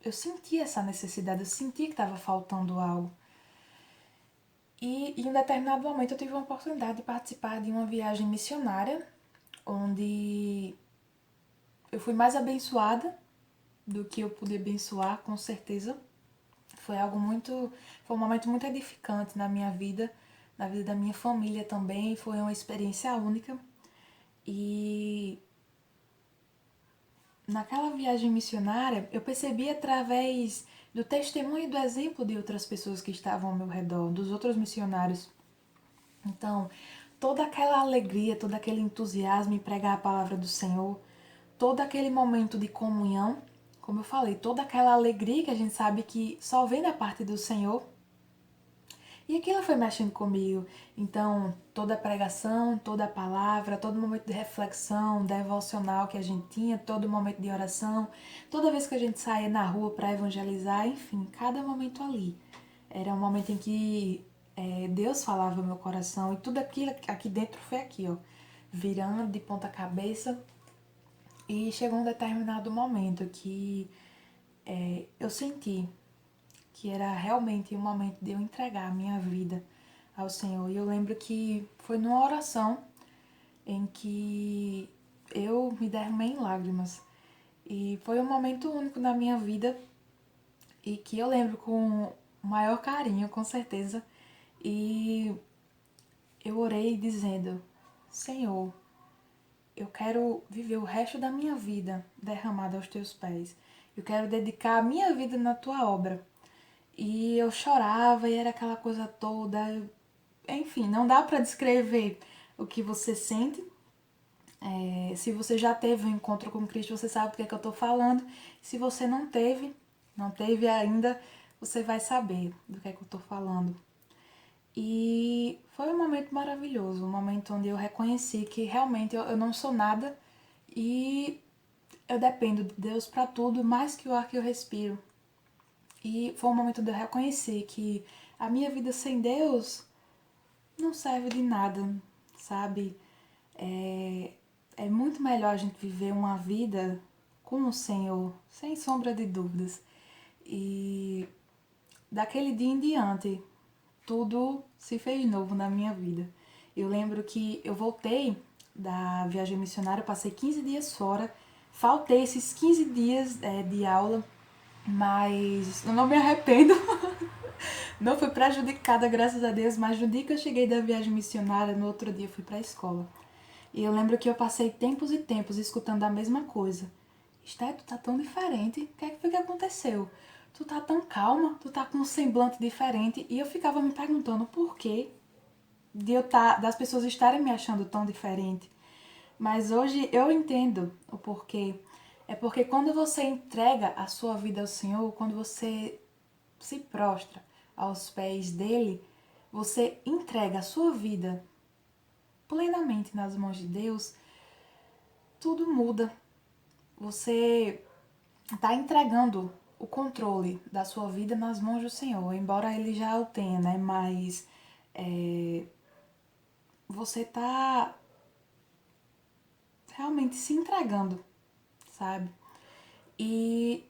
S10: eu senti essa necessidade, eu senti que estava faltando algo. E em um determinado momento eu tive uma oportunidade de participar de uma viagem missionária, onde eu fui mais abençoada do que eu pude abençoar, com certeza. Foi um momento muito edificante na minha vida, na vida da minha família também, foi uma experiência única. E naquela viagem missionária, eu percebi através do testemunho e do exemplo de outras pessoas que estavam ao meu redor, dos outros missionários. Então, toda aquela alegria, todo aquele entusiasmo em pregar a palavra do Senhor, todo aquele momento de comunhão, como eu falei, toda aquela alegria que a gente sabe que só vem da parte do Senhor, E aquilo foi mexendo comigo. Então, toda a pregação, toda a palavra, todo momento de reflexão, devocional que a gente tinha, todo momento de oração, toda vez que a gente saía na rua para evangelizar, enfim, cada momento ali. Era um momento em que Deus falava no meu coração e tudo aquilo aqui dentro foi aqui, ó, virando de ponta cabeça. E chegou um determinado momento que eu senti que era realmente o momento de eu entregar a minha vida ao Senhor. E eu lembro que foi numa oração em que eu me derramei em lágrimas. E foi um momento único na minha vida e que eu lembro com o maior carinho, com certeza. E eu orei dizendo: Senhor, eu quero viver o resto da minha vida derramada aos teus pés. Eu quero dedicar a minha vida na tua obra. E eu chorava e era aquela coisa toda. Enfim, não dá para descrever o que você sente. Se você já teve um encontro com Cristo, você sabe do que é que eu tô falando. Se você não teve ainda, você vai saber do que é que eu tô falando. E foi um momento maravilhoso, um momento onde eu reconheci que realmente eu não sou nada e eu dependo de Deus para tudo, mais que o ar que eu respiro. E foi um momento onde eu reconheci que a minha vida sem Deus não serve de nada, sabe? É muito melhor a gente viver uma vida com o Senhor, sem sombra de dúvidas. E daquele dia em diante, tudo se fez novo na minha vida. Eu lembro que eu voltei da viagem missionária, passei 15 dias fora, faltei esses 15 dias de aula, mas eu não me arrependo. Não fui prejudicada, graças a Deus, mas no dia que eu cheguei da viagem missionária, no outro dia eu fui para a escola. E eu lembro que eu passei tempos e tempos escutando a mesma coisa. Esther, tu tá tão diferente, o que é que foi que aconteceu? Tu tá tão calma, tu tá com um semblante diferente. E eu ficava me perguntando por quê das pessoas estarem me achando tão diferente. Mas hoje eu entendo o porquê. É porque quando você entrega a sua vida ao Senhor, quando você se prostra aos pés dele, você entrega a sua vida plenamente nas mãos de Deus, tudo muda. Você está entregando o controle da sua vida nas mãos do Senhor, embora ele já o tenha, né? Mas você está realmente se entregando, sabe? E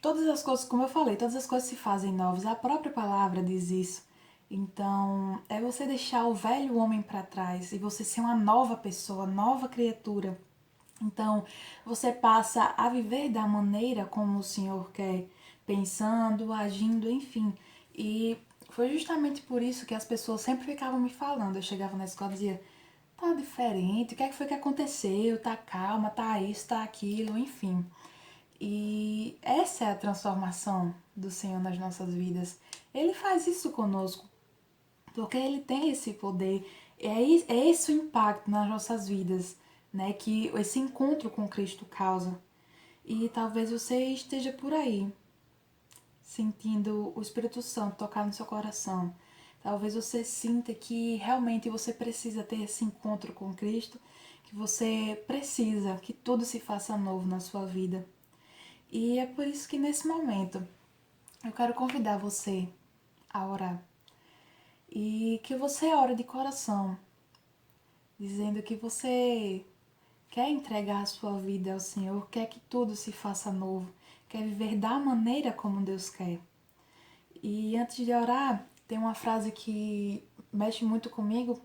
S10: todas as coisas, como eu falei, todas as coisas se fazem novas. A própria palavra diz isso. Então, é você deixar o velho homem para trás e você ser uma nova pessoa, nova criatura. Então, você passa a viver da maneira como o Senhor quer, pensando, agindo, enfim. E foi justamente por isso que as pessoas sempre ficavam me falando. Eu chegava na escola e dizia: tá diferente, o que é que foi que aconteceu? Tá calma, tá isso, tá aquilo, enfim. E essa é a transformação do Senhor nas nossas vidas. Ele faz isso conosco, porque ele tem esse poder. É esse o impacto nas nossas vidas, né, que esse encontro com Cristo causa. E talvez você esteja por aí, sentindo o Espírito Santo tocar no seu coração. Talvez você sinta que realmente você precisa ter esse encontro com Cristo, que você precisa que tudo se faça novo na sua vida. E é por isso que nesse momento eu quero convidar você a orar. E que você ore de coração, dizendo que você quer entregar a sua vida ao Senhor, quer que tudo se faça novo, quer viver da maneira como Deus quer. E antes de orar, tem uma frase que mexe muito comigo,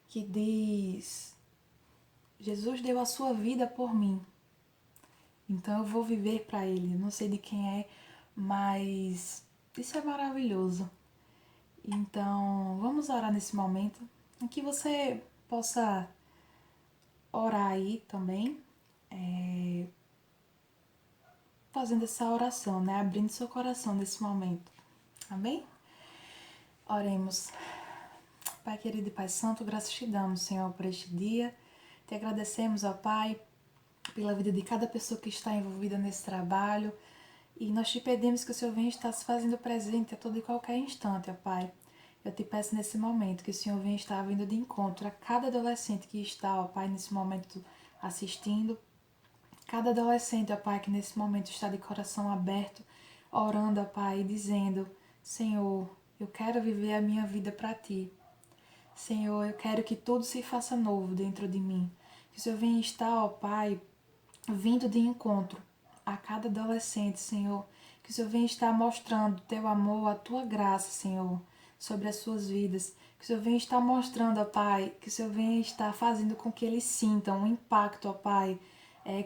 S10: que diz: Jesus deu a sua vida por mim, então eu vou viver para Ele. Eu não sei de quem é, mas isso é maravilhoso. Então, vamos orar nesse momento, em que você possa orar aí também, fazendo essa oração, né? Abrindo seu coração nesse momento. Amém? Oremos. Pai querido e Pai santo, graças te damos, Senhor, por este dia. Te agradecemos, ó Pai, pela vida de cada pessoa que está envolvida nesse trabalho. E nós te pedimos que o Senhor venha estar se fazendo presente a todo e qualquer instante, ó Pai. Eu te peço nesse momento que o Senhor venha estar vindo de encontro a cada adolescente que está, ó Pai, nesse momento assistindo. Cada adolescente, ó Pai, que nesse momento está de coração aberto, orando, ó Pai, e dizendo: Senhor, eu quero viver a minha vida para Ti. Senhor, eu quero que tudo se faça novo dentro de mim. Que o Senhor venha estar, ó Pai, vindo de encontro a cada adolescente, Senhor. Que o Senhor venha estar mostrando Teu amor, a Tua graça, Senhor, sobre as suas vidas. Que o Senhor venha estar mostrando, ó Pai, que o Senhor venha estar fazendo com que eles sintam um impacto, ó Pai,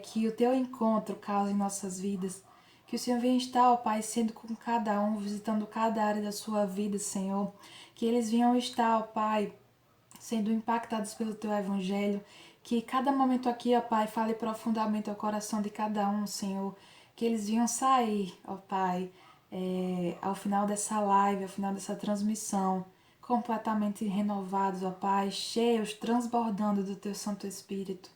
S10: que o Teu encontro cause em nossas vidas. Que o Senhor venha estar, ó Pai, sendo com cada um, visitando cada área da sua vida, Senhor. Que eles venham estar, ó Pai, sendo impactados pelo Teu Evangelho. Que cada momento aqui, ó Pai, fale profundamente ao coração de cada um, Senhor. Que eles venham sair, ó Pai, ao final dessa live, ao final dessa transmissão, completamente renovados, ó Pai, cheios, transbordando do Teu Santo Espírito.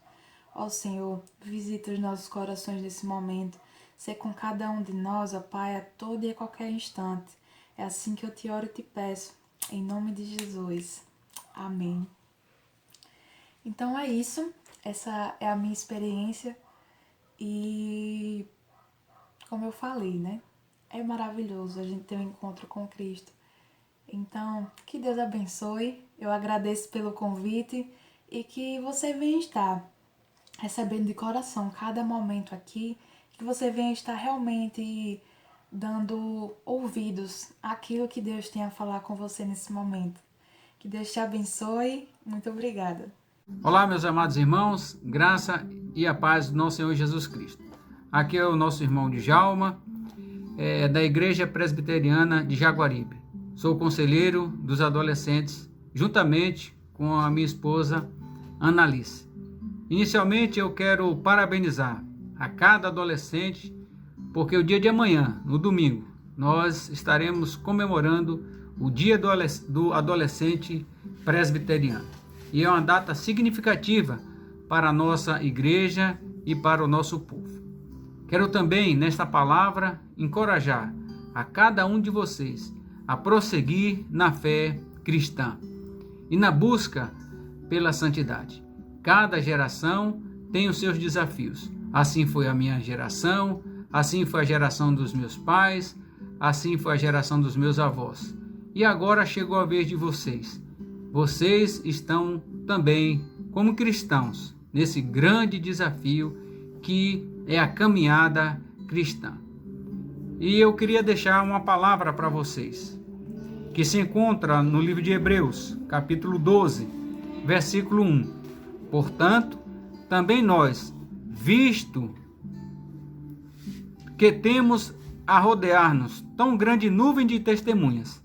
S10: Ó Senhor, visita os nossos corações nesse momento. Ser com cada um de nós, ó Pai, a todo e a qualquer instante. É assim que eu te oro e te peço, em nome de Jesus. Amém. Então é isso, essa é a minha experiência e, como eu falei, né, é maravilhoso a gente ter um encontro com Cristo. Então, que Deus abençoe, eu agradeço pelo convite e que você venha estar recebendo de coração cada momento aqui, que você venha estar realmente dando ouvidos àquilo que Deus tem a falar com você nesse momento. Que Deus te abençoe, muito obrigada.
S11: Olá, meus amados irmãos, graça e a paz do nosso Senhor Jesus Cristo. Aqui é o nosso irmão Djalma, da Igreja Presbiteriana de Jaguaribe. Sou conselheiro dos adolescentes, juntamente com a minha esposa, Annalice. Inicialmente, eu quero parabenizar a cada adolescente, porque o dia de amanhã, no domingo, nós estaremos comemorando o Dia do Adolescente Presbiteriano. E é uma data significativa para a nossa igreja e para o nosso povo. Quero também, nesta palavra, encorajar a cada um de vocês a prosseguir na fé cristã e na busca pela santidade. Cada geração tem os seus desafios. Assim foi a minha geração, assim foi a geração dos meus pais, assim foi a geração dos meus avós. E agora chegou a vez de vocês. Vocês estão também, como cristãos, nesse grande desafio que é a caminhada cristã. E eu queria deixar uma palavra para vocês, que se encontra no livro de Hebreus, capítulo 12, versículo 1. Portanto, também nós, visto que temos a rodear-nos tão grande nuvem de testemunhas,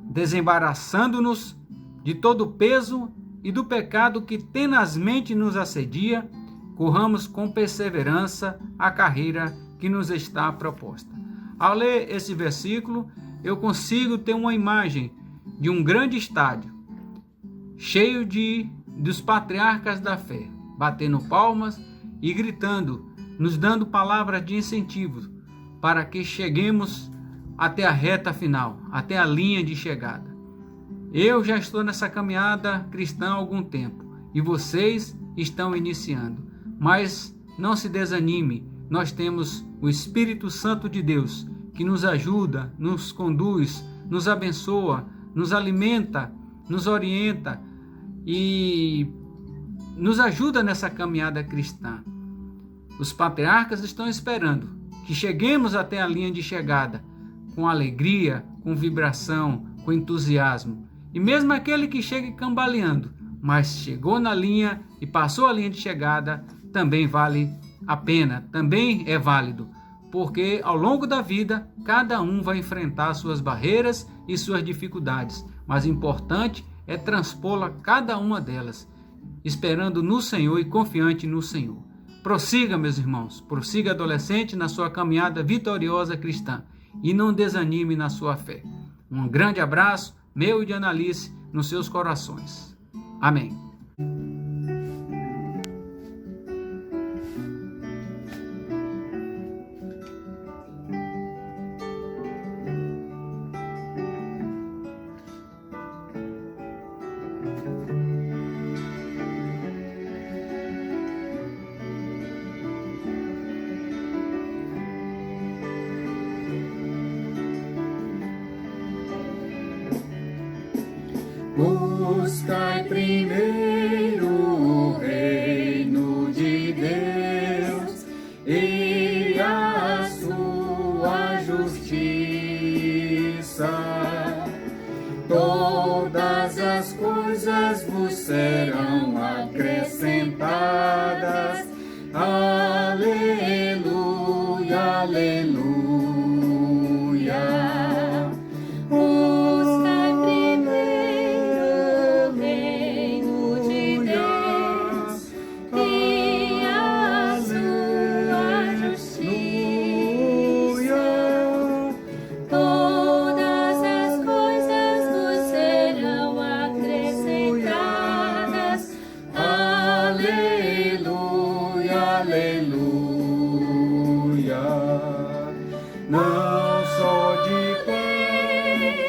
S11: desembaraçando-nos de todo o peso e do pecado que tenazmente nos assedia, corramos com perseverança a carreira que nos está proposta. Ao ler esse versículo, eu consigo ter uma imagem de um grande estádio, cheio dos patriarcas da fé, batendo palmas e gritando, nos dando palavras de incentivo para que cheguemos até a reta final, até a linha de chegada. Eu já estou nessa caminhada cristã há algum tempo e vocês estão iniciando. Mas não se desanime, nós temos o Espírito Santo de Deus que nos ajuda, nos conduz, nos abençoa, nos alimenta, nos orienta e nos ajuda nessa caminhada cristã. Os patriarcas estão esperando que cheguemos até a linha de chegada com alegria, com vibração, com entusiasmo. E mesmo aquele que chega cambaleando, mas chegou na linha e passou a linha de chegada, também vale a pena, também é válido, porque ao longo da vida, cada um vai enfrentar suas barreiras e suas dificuldades, mas o importante é transpô-la cada uma delas, esperando no Senhor e confiante no Senhor. Prossiga, meus irmãos, prossiga adolescente na sua caminhada vitoriosa cristã e não desanime na sua fé. Um grande abraço, meu e de Annalice, nos seus corações. Amém.
S12: Buscai primeiro o reino de Deus e a sua justiça. Todas as coisas vos serão acrescentadas. Aleluia, aleluia.
S8: Buscai primeiro o reino de Deus e a sua justiça. Todas as coisas vos serão acrescentadas.
S12: Aleluia, aleluia. Não só de pão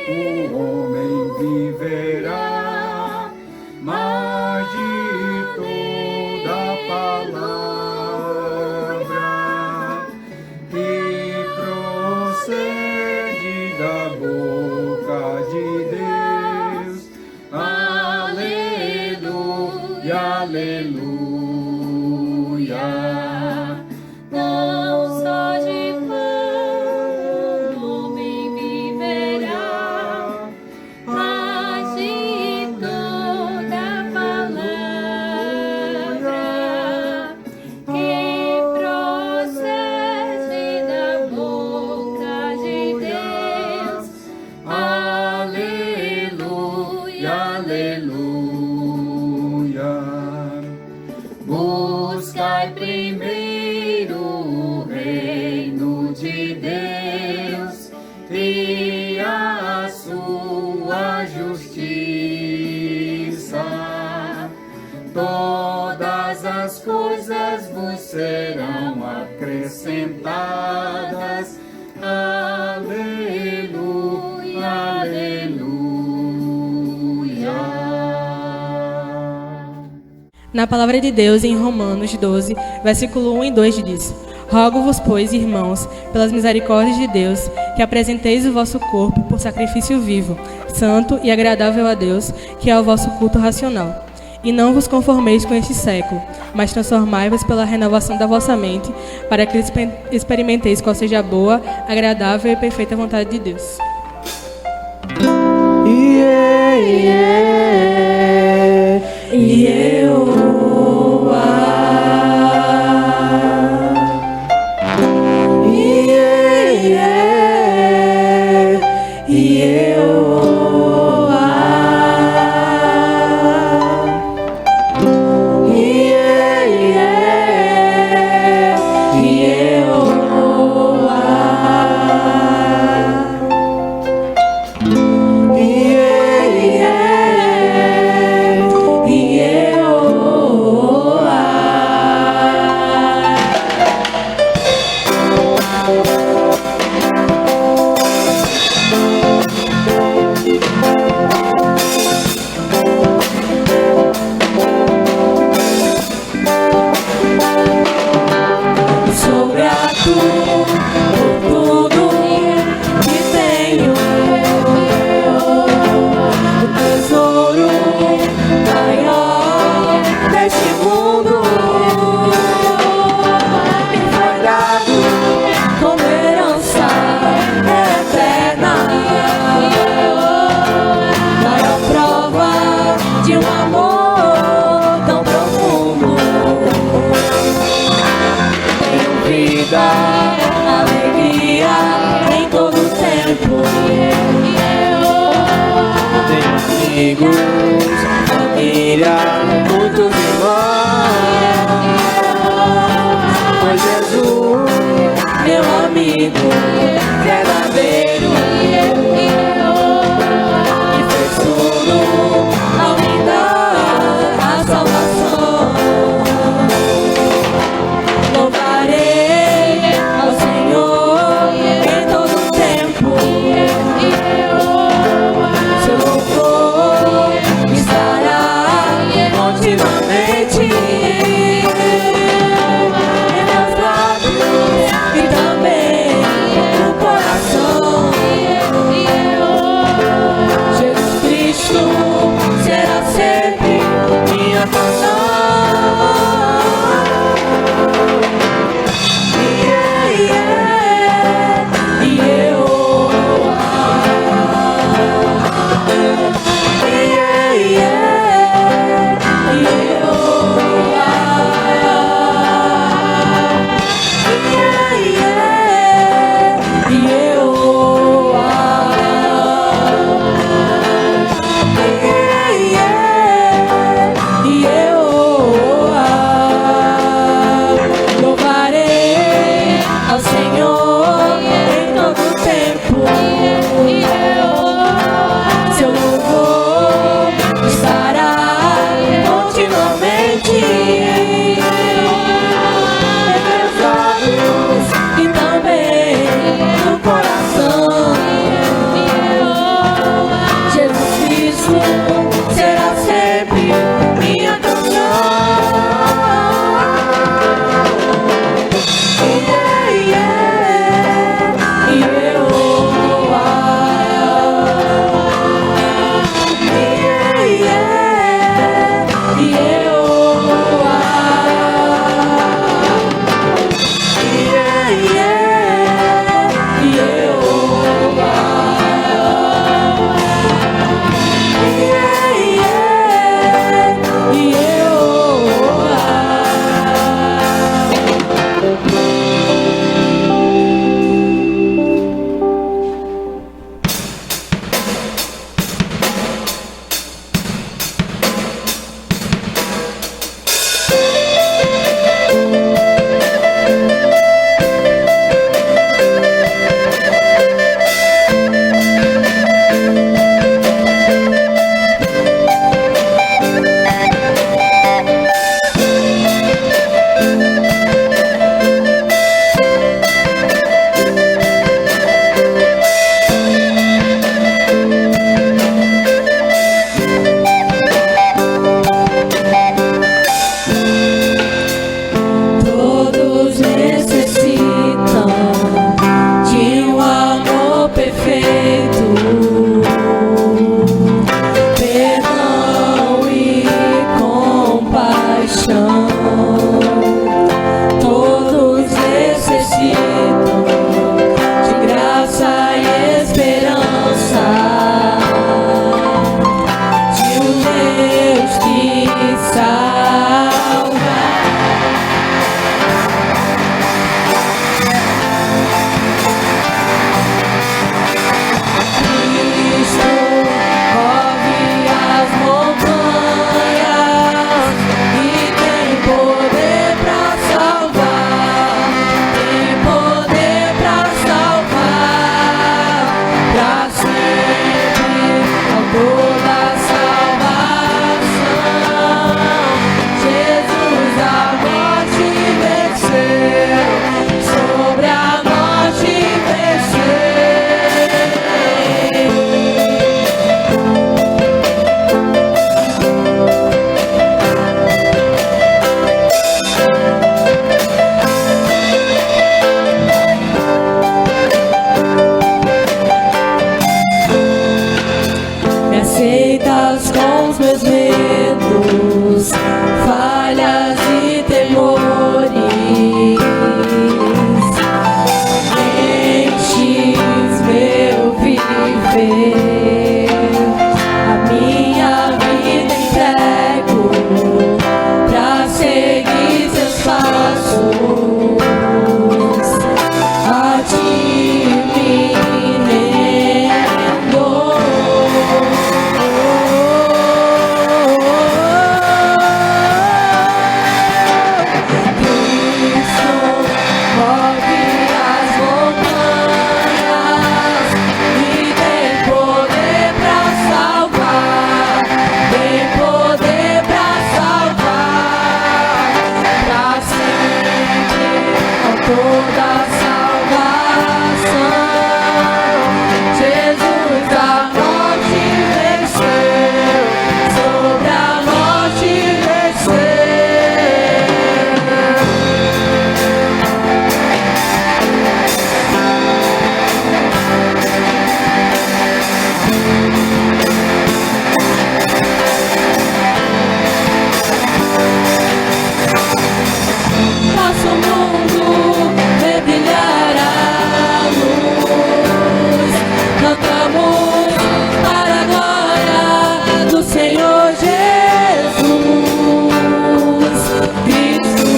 S12: o homem viverá, mas de toda palavra que procede da boca de Deus. Aleluia, aleluia.
S8: Não só de pão o homem viverá, mas de toda palavra que procede da boca de Deus.
S12: Aleluia, aleluia. Buscai primeiro o reino de Deus e a sua justiça. Todas as coisas vos serão acrescentadas. Aleluia, aleluia.
S13: Na palavra de Deus, em Romanos 12, versículo 1 e 2 diz: Rogo-vos, pois, irmãos, pelas misericórdias de Deus, que apresenteis o vosso corpo por sacrifício vivo, santo e agradável a Deus, que é o vosso culto racional. E não vos conformeis com este século, mas transformai-vos pela renovação da vossa mente, para que experimenteis qual seja a boa, agradável e perfeita vontade de Deus.
S8: Alegria em todo tempo.
S1: Tenho amigos, família, muitos irmãos. Pois Jesus,
S8: Meu amigo verdadeiro,
S1: que fez tudo
S8: ao me dar a salvação. Louvarei ao Senhor em todo tempo. Seu louvor estará continuamente em meus lábios e também toda salvação. Jesus a morte venceu, sobre a morte venceu. Nosso mundo vê brilhar a luz. Cantamos para a glória do Senhor Jesus Cristo.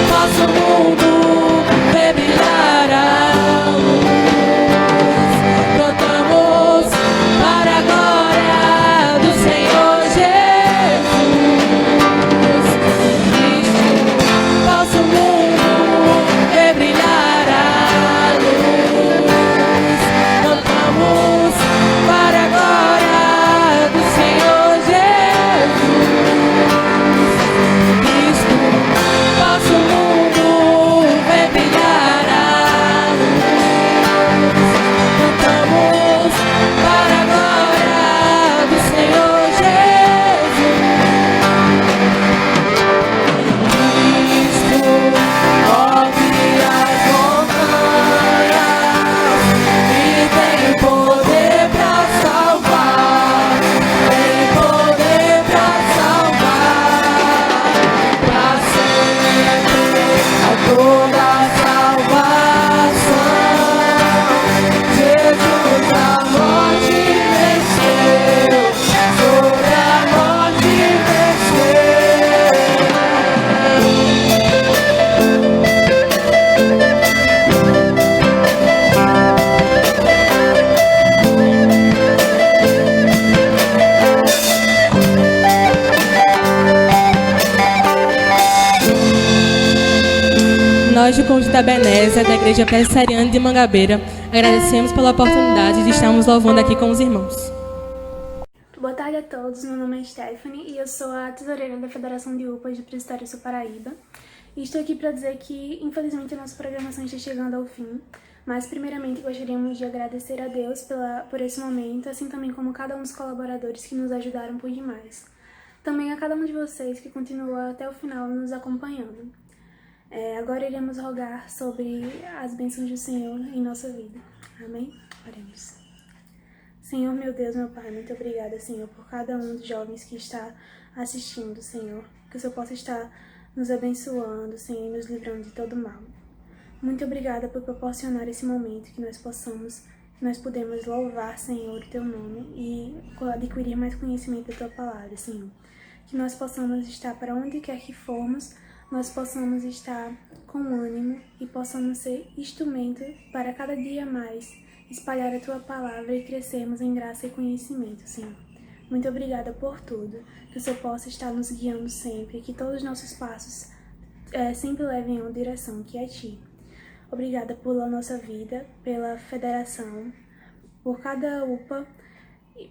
S8: Nosso mundo vê brilhar a luz. Cantamos para a glória do Senhor Jesus Cristo. Nosso mundo vê brilhar a luz. Cantamos para a glória do Senhor Jesus Cristo. Nosso mundo vê brilhar a luz. Cantamos para a glória do Senhor Jesus Cristo. Move as montanhas e tem poder pra salvar, tem poder pra salvar, pra sempre a toda salvação. Jesus a morte venceu, sobre a morte venceu.
S13: Nós do Conjunto Ebenezer, da Igreja Presbiteriana de Mangabeira, agradecemos pela oportunidade de estarmos louvando aqui com os irmãos.
S14: Boa tarde a todos, meu nome é Stephanie e eu sou a tesoureira da Federação de UPAs do Presbitério Sul Paraíba. E estou aqui para dizer que, infelizmente, a nossa programação está chegando ao fim, mas primeiramente gostaríamos de agradecer a Deus por esse momento, assim também como cada um dos colaboradores que nos ajudaram por demais. Também a cada um de vocês que continua até o final nos acompanhando. Agora iremos rogar sobre as bênçãos do Senhor em nossa vida. Amém? Oremos. Senhor, meu Deus, meu Pai, muito obrigada, Senhor, por cada um dos jovens que está assistindo, Senhor. Que o Senhor possa estar nos abençoando, Senhor, e nos livrando de todo mal. Muito obrigada por proporcionar esse momento que nós podemos louvar, Senhor, o Teu nome e adquirir mais conhecimento da Tua palavra, Senhor. Que nós possamos estar para onde quer que formos, nós possamos estar com ânimo e possamos ser instrumento para cada dia mais espalhar a Tua palavra e crescermos em graça e conhecimento, Senhor. Muito obrigada por tudo, que o Senhor possa estar nos guiando sempre, que todos os nossos passos sempre levem a uma direção que é Ti. Obrigada pela nossa vida, pela federação, por cada UPA,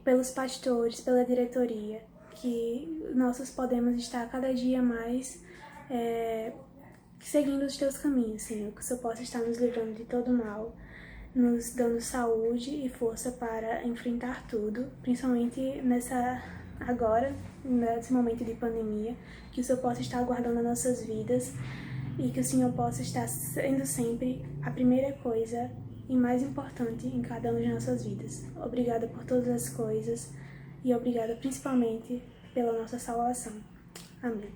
S14: pelos pastores, pela diretoria, que nós podemos estar cada dia mais seguindo os Teus caminhos, Senhor, que o Senhor possa estar nos livrando de todo mal, nos dando saúde e força para enfrentar tudo, principalmente nesse momento de pandemia, que o Senhor possa estar guardando as nossas vidas e que o Senhor possa estar sendo sempre a primeira coisa e mais importante em cada uma de nossas vidas. Obrigada por todas as coisas e obrigada principalmente pela nossa salvação. Amém.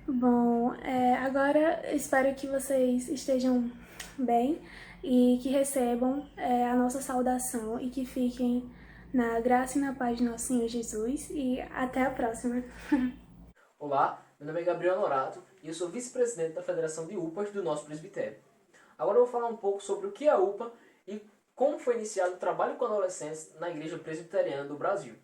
S14: Bom, agora espero que vocês estejam bem e que recebam a nossa saudação e que fiquem na graça e na paz de nosso Senhor Jesus e até a próxima.
S15: Olá, meu nome é Gabriel Norato e eu sou vice-presidente da Federação de UPAs do nosso presbitério. Agora eu vou falar um pouco sobre o que é a UPA e como foi iniciado o trabalho com adolescentes na Igreja Presbiteriana do Brasil.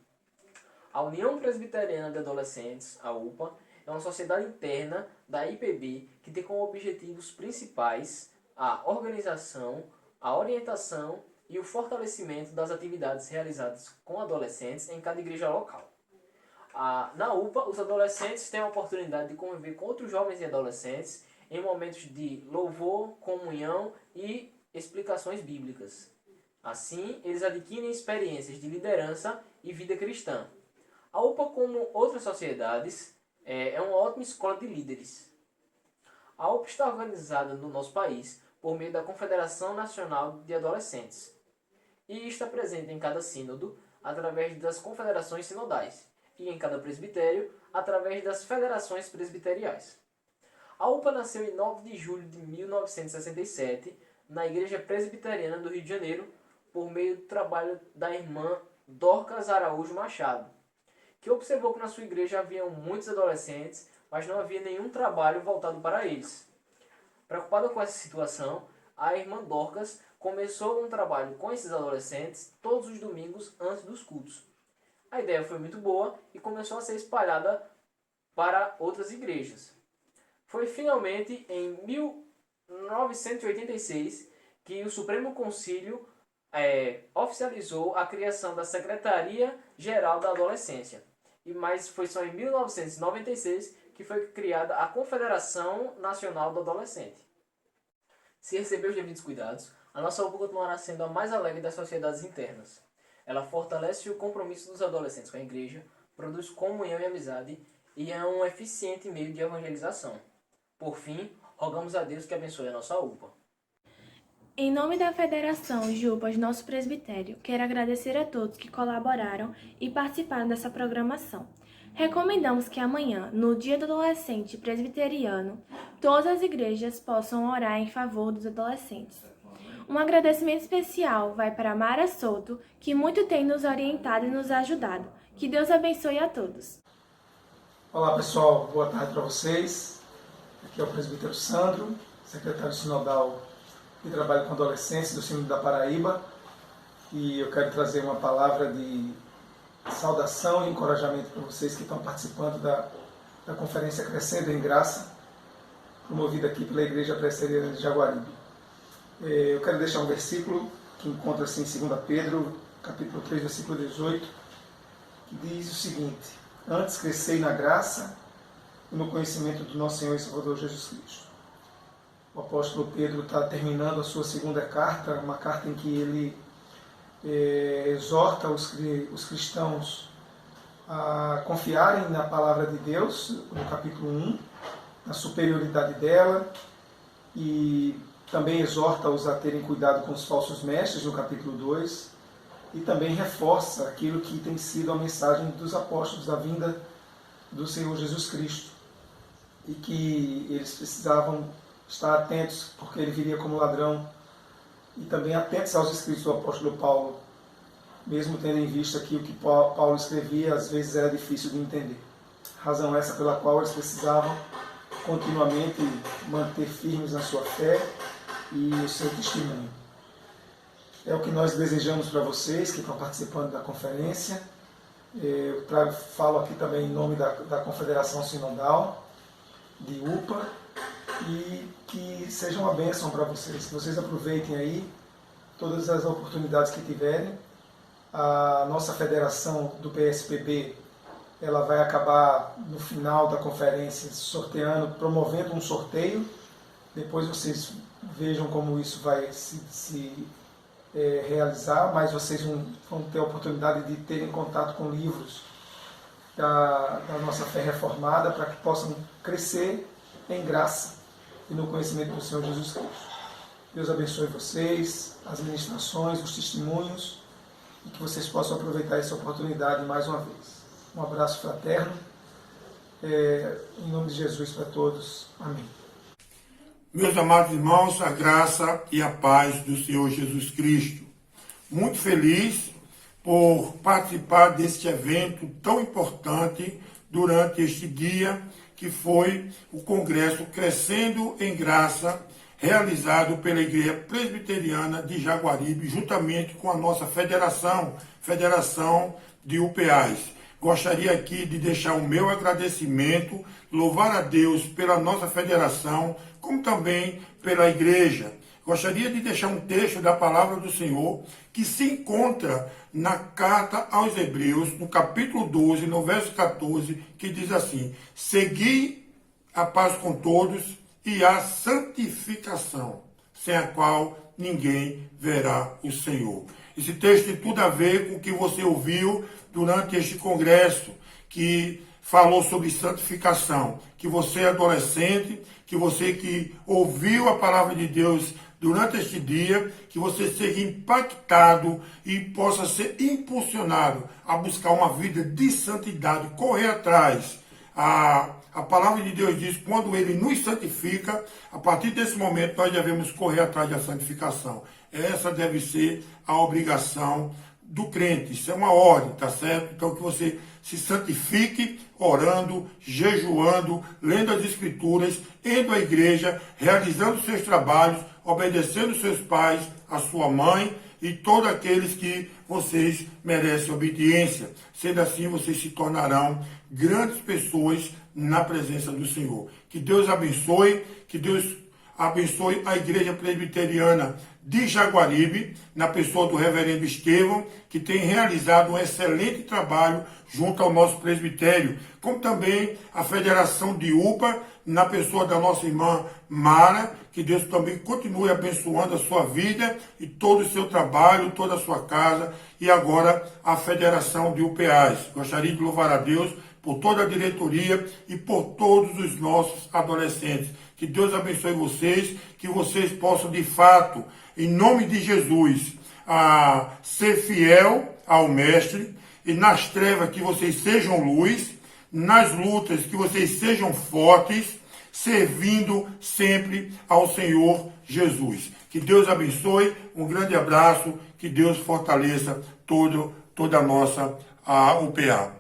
S15: A União Presbiteriana de Adolescentes, a UPA, é uma sociedade interna da IPB que tem como objetivos principais a organização, a orientação e o fortalecimento das atividades realizadas com adolescentes em cada igreja local. Na UPA, os adolescentes têm a oportunidade de conviver com outros jovens e adolescentes em momentos de louvor, comunhão e explicações bíblicas. Assim, eles adquirem experiências de liderança e vida cristã. A UPA, como outras sociedades, é uma ótima escola de líderes. A UPA está organizada no nosso país por meio da Confederação Nacional de Adolescentes e está presente em cada sínodo através das confederações sinodais e em cada presbitério através das federações presbiteriais. A UPA nasceu em 9 de julho de 1967 na Igreja Presbiteriana do Rio de Janeiro por meio do trabalho da irmã Dorcas Araújo Machado, que observou que na sua igreja haviam muitos adolescentes, mas não havia nenhum trabalho voltado para eles. Preocupada com essa situação, a irmã Dorcas começou um trabalho com esses adolescentes todos os domingos antes dos cultos. A ideia foi muito boa e começou a ser espalhada para outras igrejas. Foi finalmente em 1986 que o Supremo Concílio oficializou a criação da Secretaria-Geral da Adolescência. Mas foi só em 1996 que foi criada a Confederação Nacional do Adolescente. Se receber os devidos cuidados, a nossa UPA continuará sendo a mais alegre das sociedades internas. Ela fortalece o compromisso dos adolescentes com a igreja, produz comunhão e amizade e é um eficiente meio de evangelização. Por fim, rogamos a Deus que abençoe a nossa UPA.
S3: Em nome da Federação de UPAs Nosso Presbitério, quero agradecer a todos que colaboraram e participaram dessa programação. Recomendamos que amanhã, no Dia do Adolescente Presbiteriano, todas as igrejas possam orar em favor dos adolescentes. Um agradecimento especial vai para Mara Souto, que muito tem nos orientado e nos ajudado. Que Deus abençoe a todos.
S16: Olá pessoal, boa tarde para vocês. Aqui é o presbítero Sandro, secretário sinodal de trabalho com adolescentes do Sínodo da Paraíba, e eu quero trazer uma palavra de saudação e encorajamento para vocês que estão participando da conferência Crescendo em Graça, promovida aqui pela Igreja Presbiteriana de Jaguaribe. Eu quero deixar um versículo que encontra-se em 2 Pedro, capítulo 3, versículo 18, que diz o seguinte: antes crescei na graça e no conhecimento do nosso Senhor e Salvador Jesus Cristo. O apóstolo Pedro está terminando a sua segunda carta, uma carta em que ele exorta os cristãos a confiarem na palavra de Deus, no capítulo 1, na superioridade dela, e também exorta-os a terem cuidado com os falsos mestres, no capítulo 2, e também reforça aquilo que tem sido a mensagem dos apóstolos da vinda do Senhor Jesus Cristo, e que eles precisavam estar atentos, porque ele viria como ladrão, e também atentos aos escritos do apóstolo Paulo, mesmo tendo em vista que o que Paulo escrevia às vezes era difícil de entender. Razão essa pela qual eles precisavam continuamente manter firmes na sua fé e o seu testemunho. É o que nós desejamos para vocês que estão participando da conferência. Eu falo aqui também em nome da Confederação Sinodal de UPA, e que seja uma bênção para vocês, que vocês aproveitem aí todas as oportunidades que tiverem. A nossa federação do PSPB, ela vai acabar no final da conferência promovendo um sorteio. Depois vocês vejam como isso vai se realizar, mas vocês vão ter a oportunidade de terem contato com livros da nossa fé reformada, para que possam crescer em graça e no conhecimento do Senhor Jesus Cristo. Deus abençoe vocês, as ministrações, os testemunhos, e que vocês possam aproveitar essa oportunidade mais uma vez. Um abraço fraterno, em nome de Jesus para todos. Amém.
S17: Meus amados irmãos, a graça e a paz do Senhor Jesus Cristo. Muito feliz por participar deste evento tão importante durante este dia, que foi o Congresso Crescendo em Graça, realizado pela Igreja Presbiteriana de Jaguaribe, juntamente com a nossa Federação de UPAs. Gostaria aqui de deixar o meu agradecimento, louvar a Deus pela nossa federação, como também pela Igreja. Gostaria de deixar um texto da Palavra do Senhor, que se encontra na Carta aos Hebreus, no capítulo 12, no verso 14, que diz assim: segui a paz com todos e a santificação, sem a qual ninguém verá o Senhor. Esse texto tem tudo a ver com o que você ouviu durante este congresso, que falou sobre santificação, que você é adolescente, que você que ouviu a palavra de Deus durante este dia, que você seja impactado e possa ser impulsionado a buscar uma vida de santidade, correr atrás. A palavra de Deus diz, quando Ele nos santifica, a partir desse momento nós devemos correr atrás da santificação. Essa deve ser a obrigação do crente, isso é uma ordem, tá certo? Então que você se santifique orando, jejuando, lendo as Escrituras, indo à igreja, realizando seus trabalhos, obedecendo seus pais, a sua mãe e todos aqueles que vocês merecem obediência. Sendo assim, vocês se tornarão grandes pessoas na presença do Senhor. Que Deus abençoe, que Deus abençoe a Igreja Presbiteriana de Jaguaribe, na pessoa do reverendo Estevão, que tem realizado um excelente trabalho junto ao nosso presbitério, como também a Federação de UPA, na pessoa da nossa irmã Mara, que Deus também continue abençoando a sua vida e todo o seu trabalho, toda a sua casa, e agora a Federação de UPAs. Gostaria de louvar a Deus por toda a diretoria e por todos os nossos adolescentes. Que Deus abençoe vocês, que vocês possam de fato, em nome de Jesus, ser fiel ao Mestre, e nas trevas que vocês sejam luz, nas lutas que vocês sejam fortes, servindo sempre ao Senhor Jesus. Que Deus abençoe, um grande abraço, que Deus fortaleça toda a nossa UPA.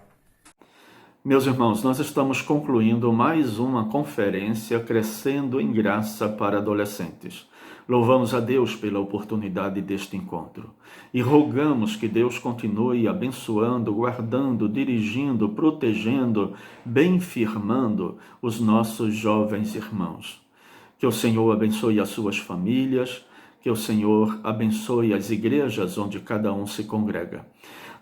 S2: Meus irmãos, nós estamos concluindo mais uma conferência Crescendo em Graça para Adolescentes. Louvamos a Deus pela oportunidade deste encontro e rogamos que Deus continue abençoando, guardando, dirigindo, protegendo, bem firmando os nossos jovens irmãos. Que o Senhor abençoe as suas famílias, que o Senhor abençoe as igrejas onde cada um se congrega.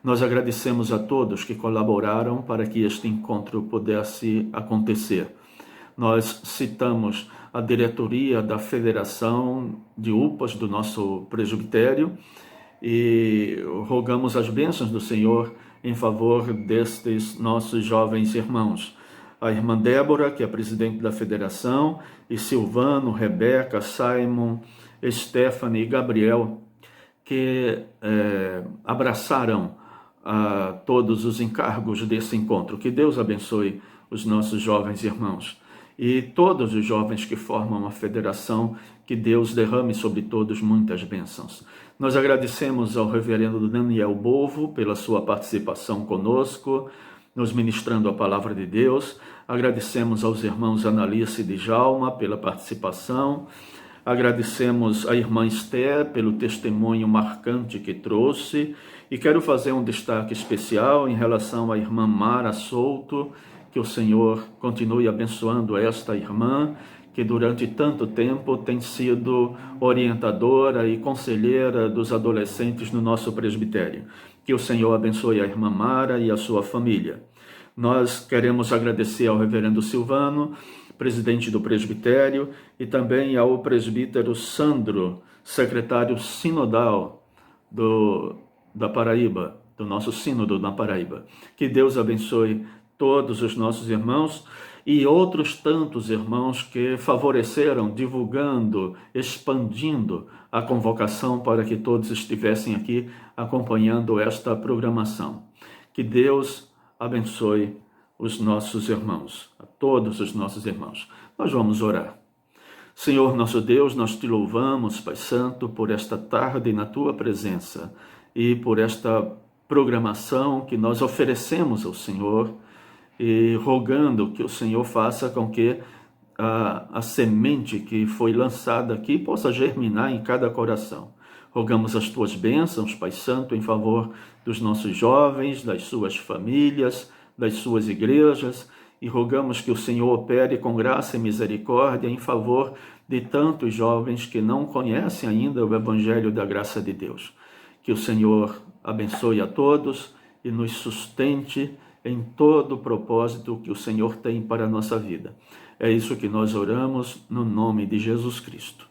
S2: Nós agradecemos a todos que colaboraram para que este encontro pudesse acontecer. Nós citamos a diretoria da Federação de UPAs do nosso presbitério e rogamos as bênçãos do Senhor em favor destes nossos jovens irmãos. A irmã Débora, que é presidente da federação, e Silvano, Rebeca, Simon, Stephanie e Gabriel, que abraçaram a todos os encargos desse encontro. Que Deus abençoe os nossos jovens irmãos e todos os jovens que formam a federação, que Deus derrame sobre todos muitas bênçãos. Nós agradecemos ao reverendo Daniel Bovo pela sua participação conosco, nos ministrando a palavra de Deus. Agradecemos aos irmãos Analice e Djalma pela participação. Agradecemos à irmã Esther pelo testemunho marcante que trouxe. E quero fazer um destaque especial em relação à irmã Mara Souto, que o Senhor continue abençoando esta irmã, que durante tanto tempo tem sido orientadora e conselheira dos adolescentes no nosso presbitério. Que o Senhor abençoe a irmã Mara e a sua família. Nós queremos agradecer ao reverendo Silvano, presidente do presbitério, e também ao presbítero Sandro, secretário sinodal da Paraíba, do nosso sínodo na Paraíba. Que Deus abençoe todos os nossos irmãos e outros tantos irmãos que favoreceram, divulgando, expandindo a convocação para que todos estivessem aqui acompanhando esta programação. Que Deus abençoe os nossos irmãos, a todos os nossos irmãos. Nós vamos orar. Senhor nosso Deus, nós te louvamos, Pai Santo, por esta tarde na tua presença e por esta programação que nós oferecemos ao Senhor, e rogando que o Senhor faça com que a semente que foi lançada aqui possa germinar em cada coração. Rogamos as tuas bênçãos, Pai Santo, em favor dos nossos jovens, das suas famílias, das suas igrejas, e rogamos que o Senhor opere com graça e misericórdia em favor de tantos jovens que não conhecem ainda o Evangelho da graça de Deus. Que o Senhor abençoe a todos e nos sustente em todo o propósito que o Senhor tem para a nossa vida. É isso que nós oramos no nome de Jesus Cristo.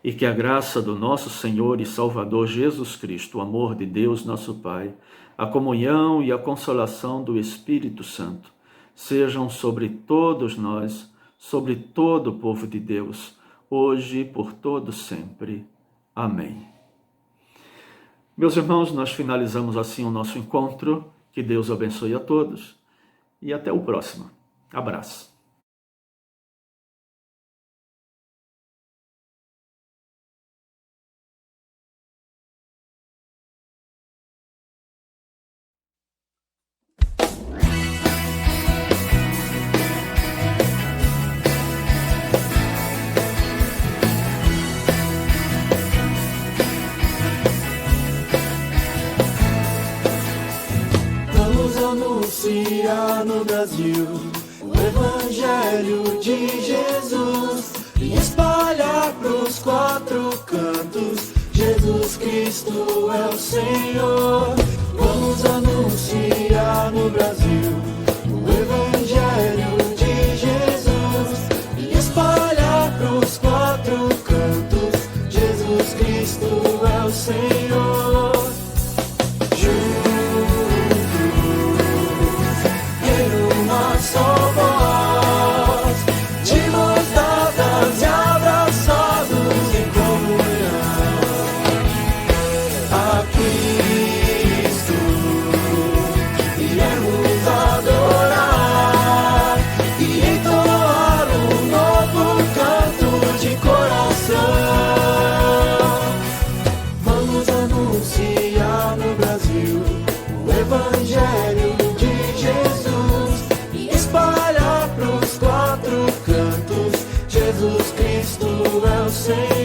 S2: E que a graça do nosso Senhor e Salvador Jesus Cristo, o amor de Deus nosso Pai, a comunhão e a consolação do Espírito Santo sejam sobre todos nós, sobre todo o povo de Deus, hoje e por todo sempre. Amém. Meus irmãos, nós finalizamos assim o nosso encontro. Que Deus abençoe a todos e até o próximo. Abraço.
S8: Anunciar no Brasil o Evangelho de Jesus e espalhar pros 4 cantos: Jesus Cristo é o Senhor. Vamos anunciar no Brasil o Evangelho de Jesus e espalhar pros 4 cantos: Jesus Cristo é o Senhor. Só voz, de mãos dadas e abraçados em comunhão a Cristo, iremos adorar e entoar um novo canto de coração. Vamos anunciar no Brasil o Evangelho de Jesus, espalhar pros 4 cantos: Jesus Cristo é o Senhor.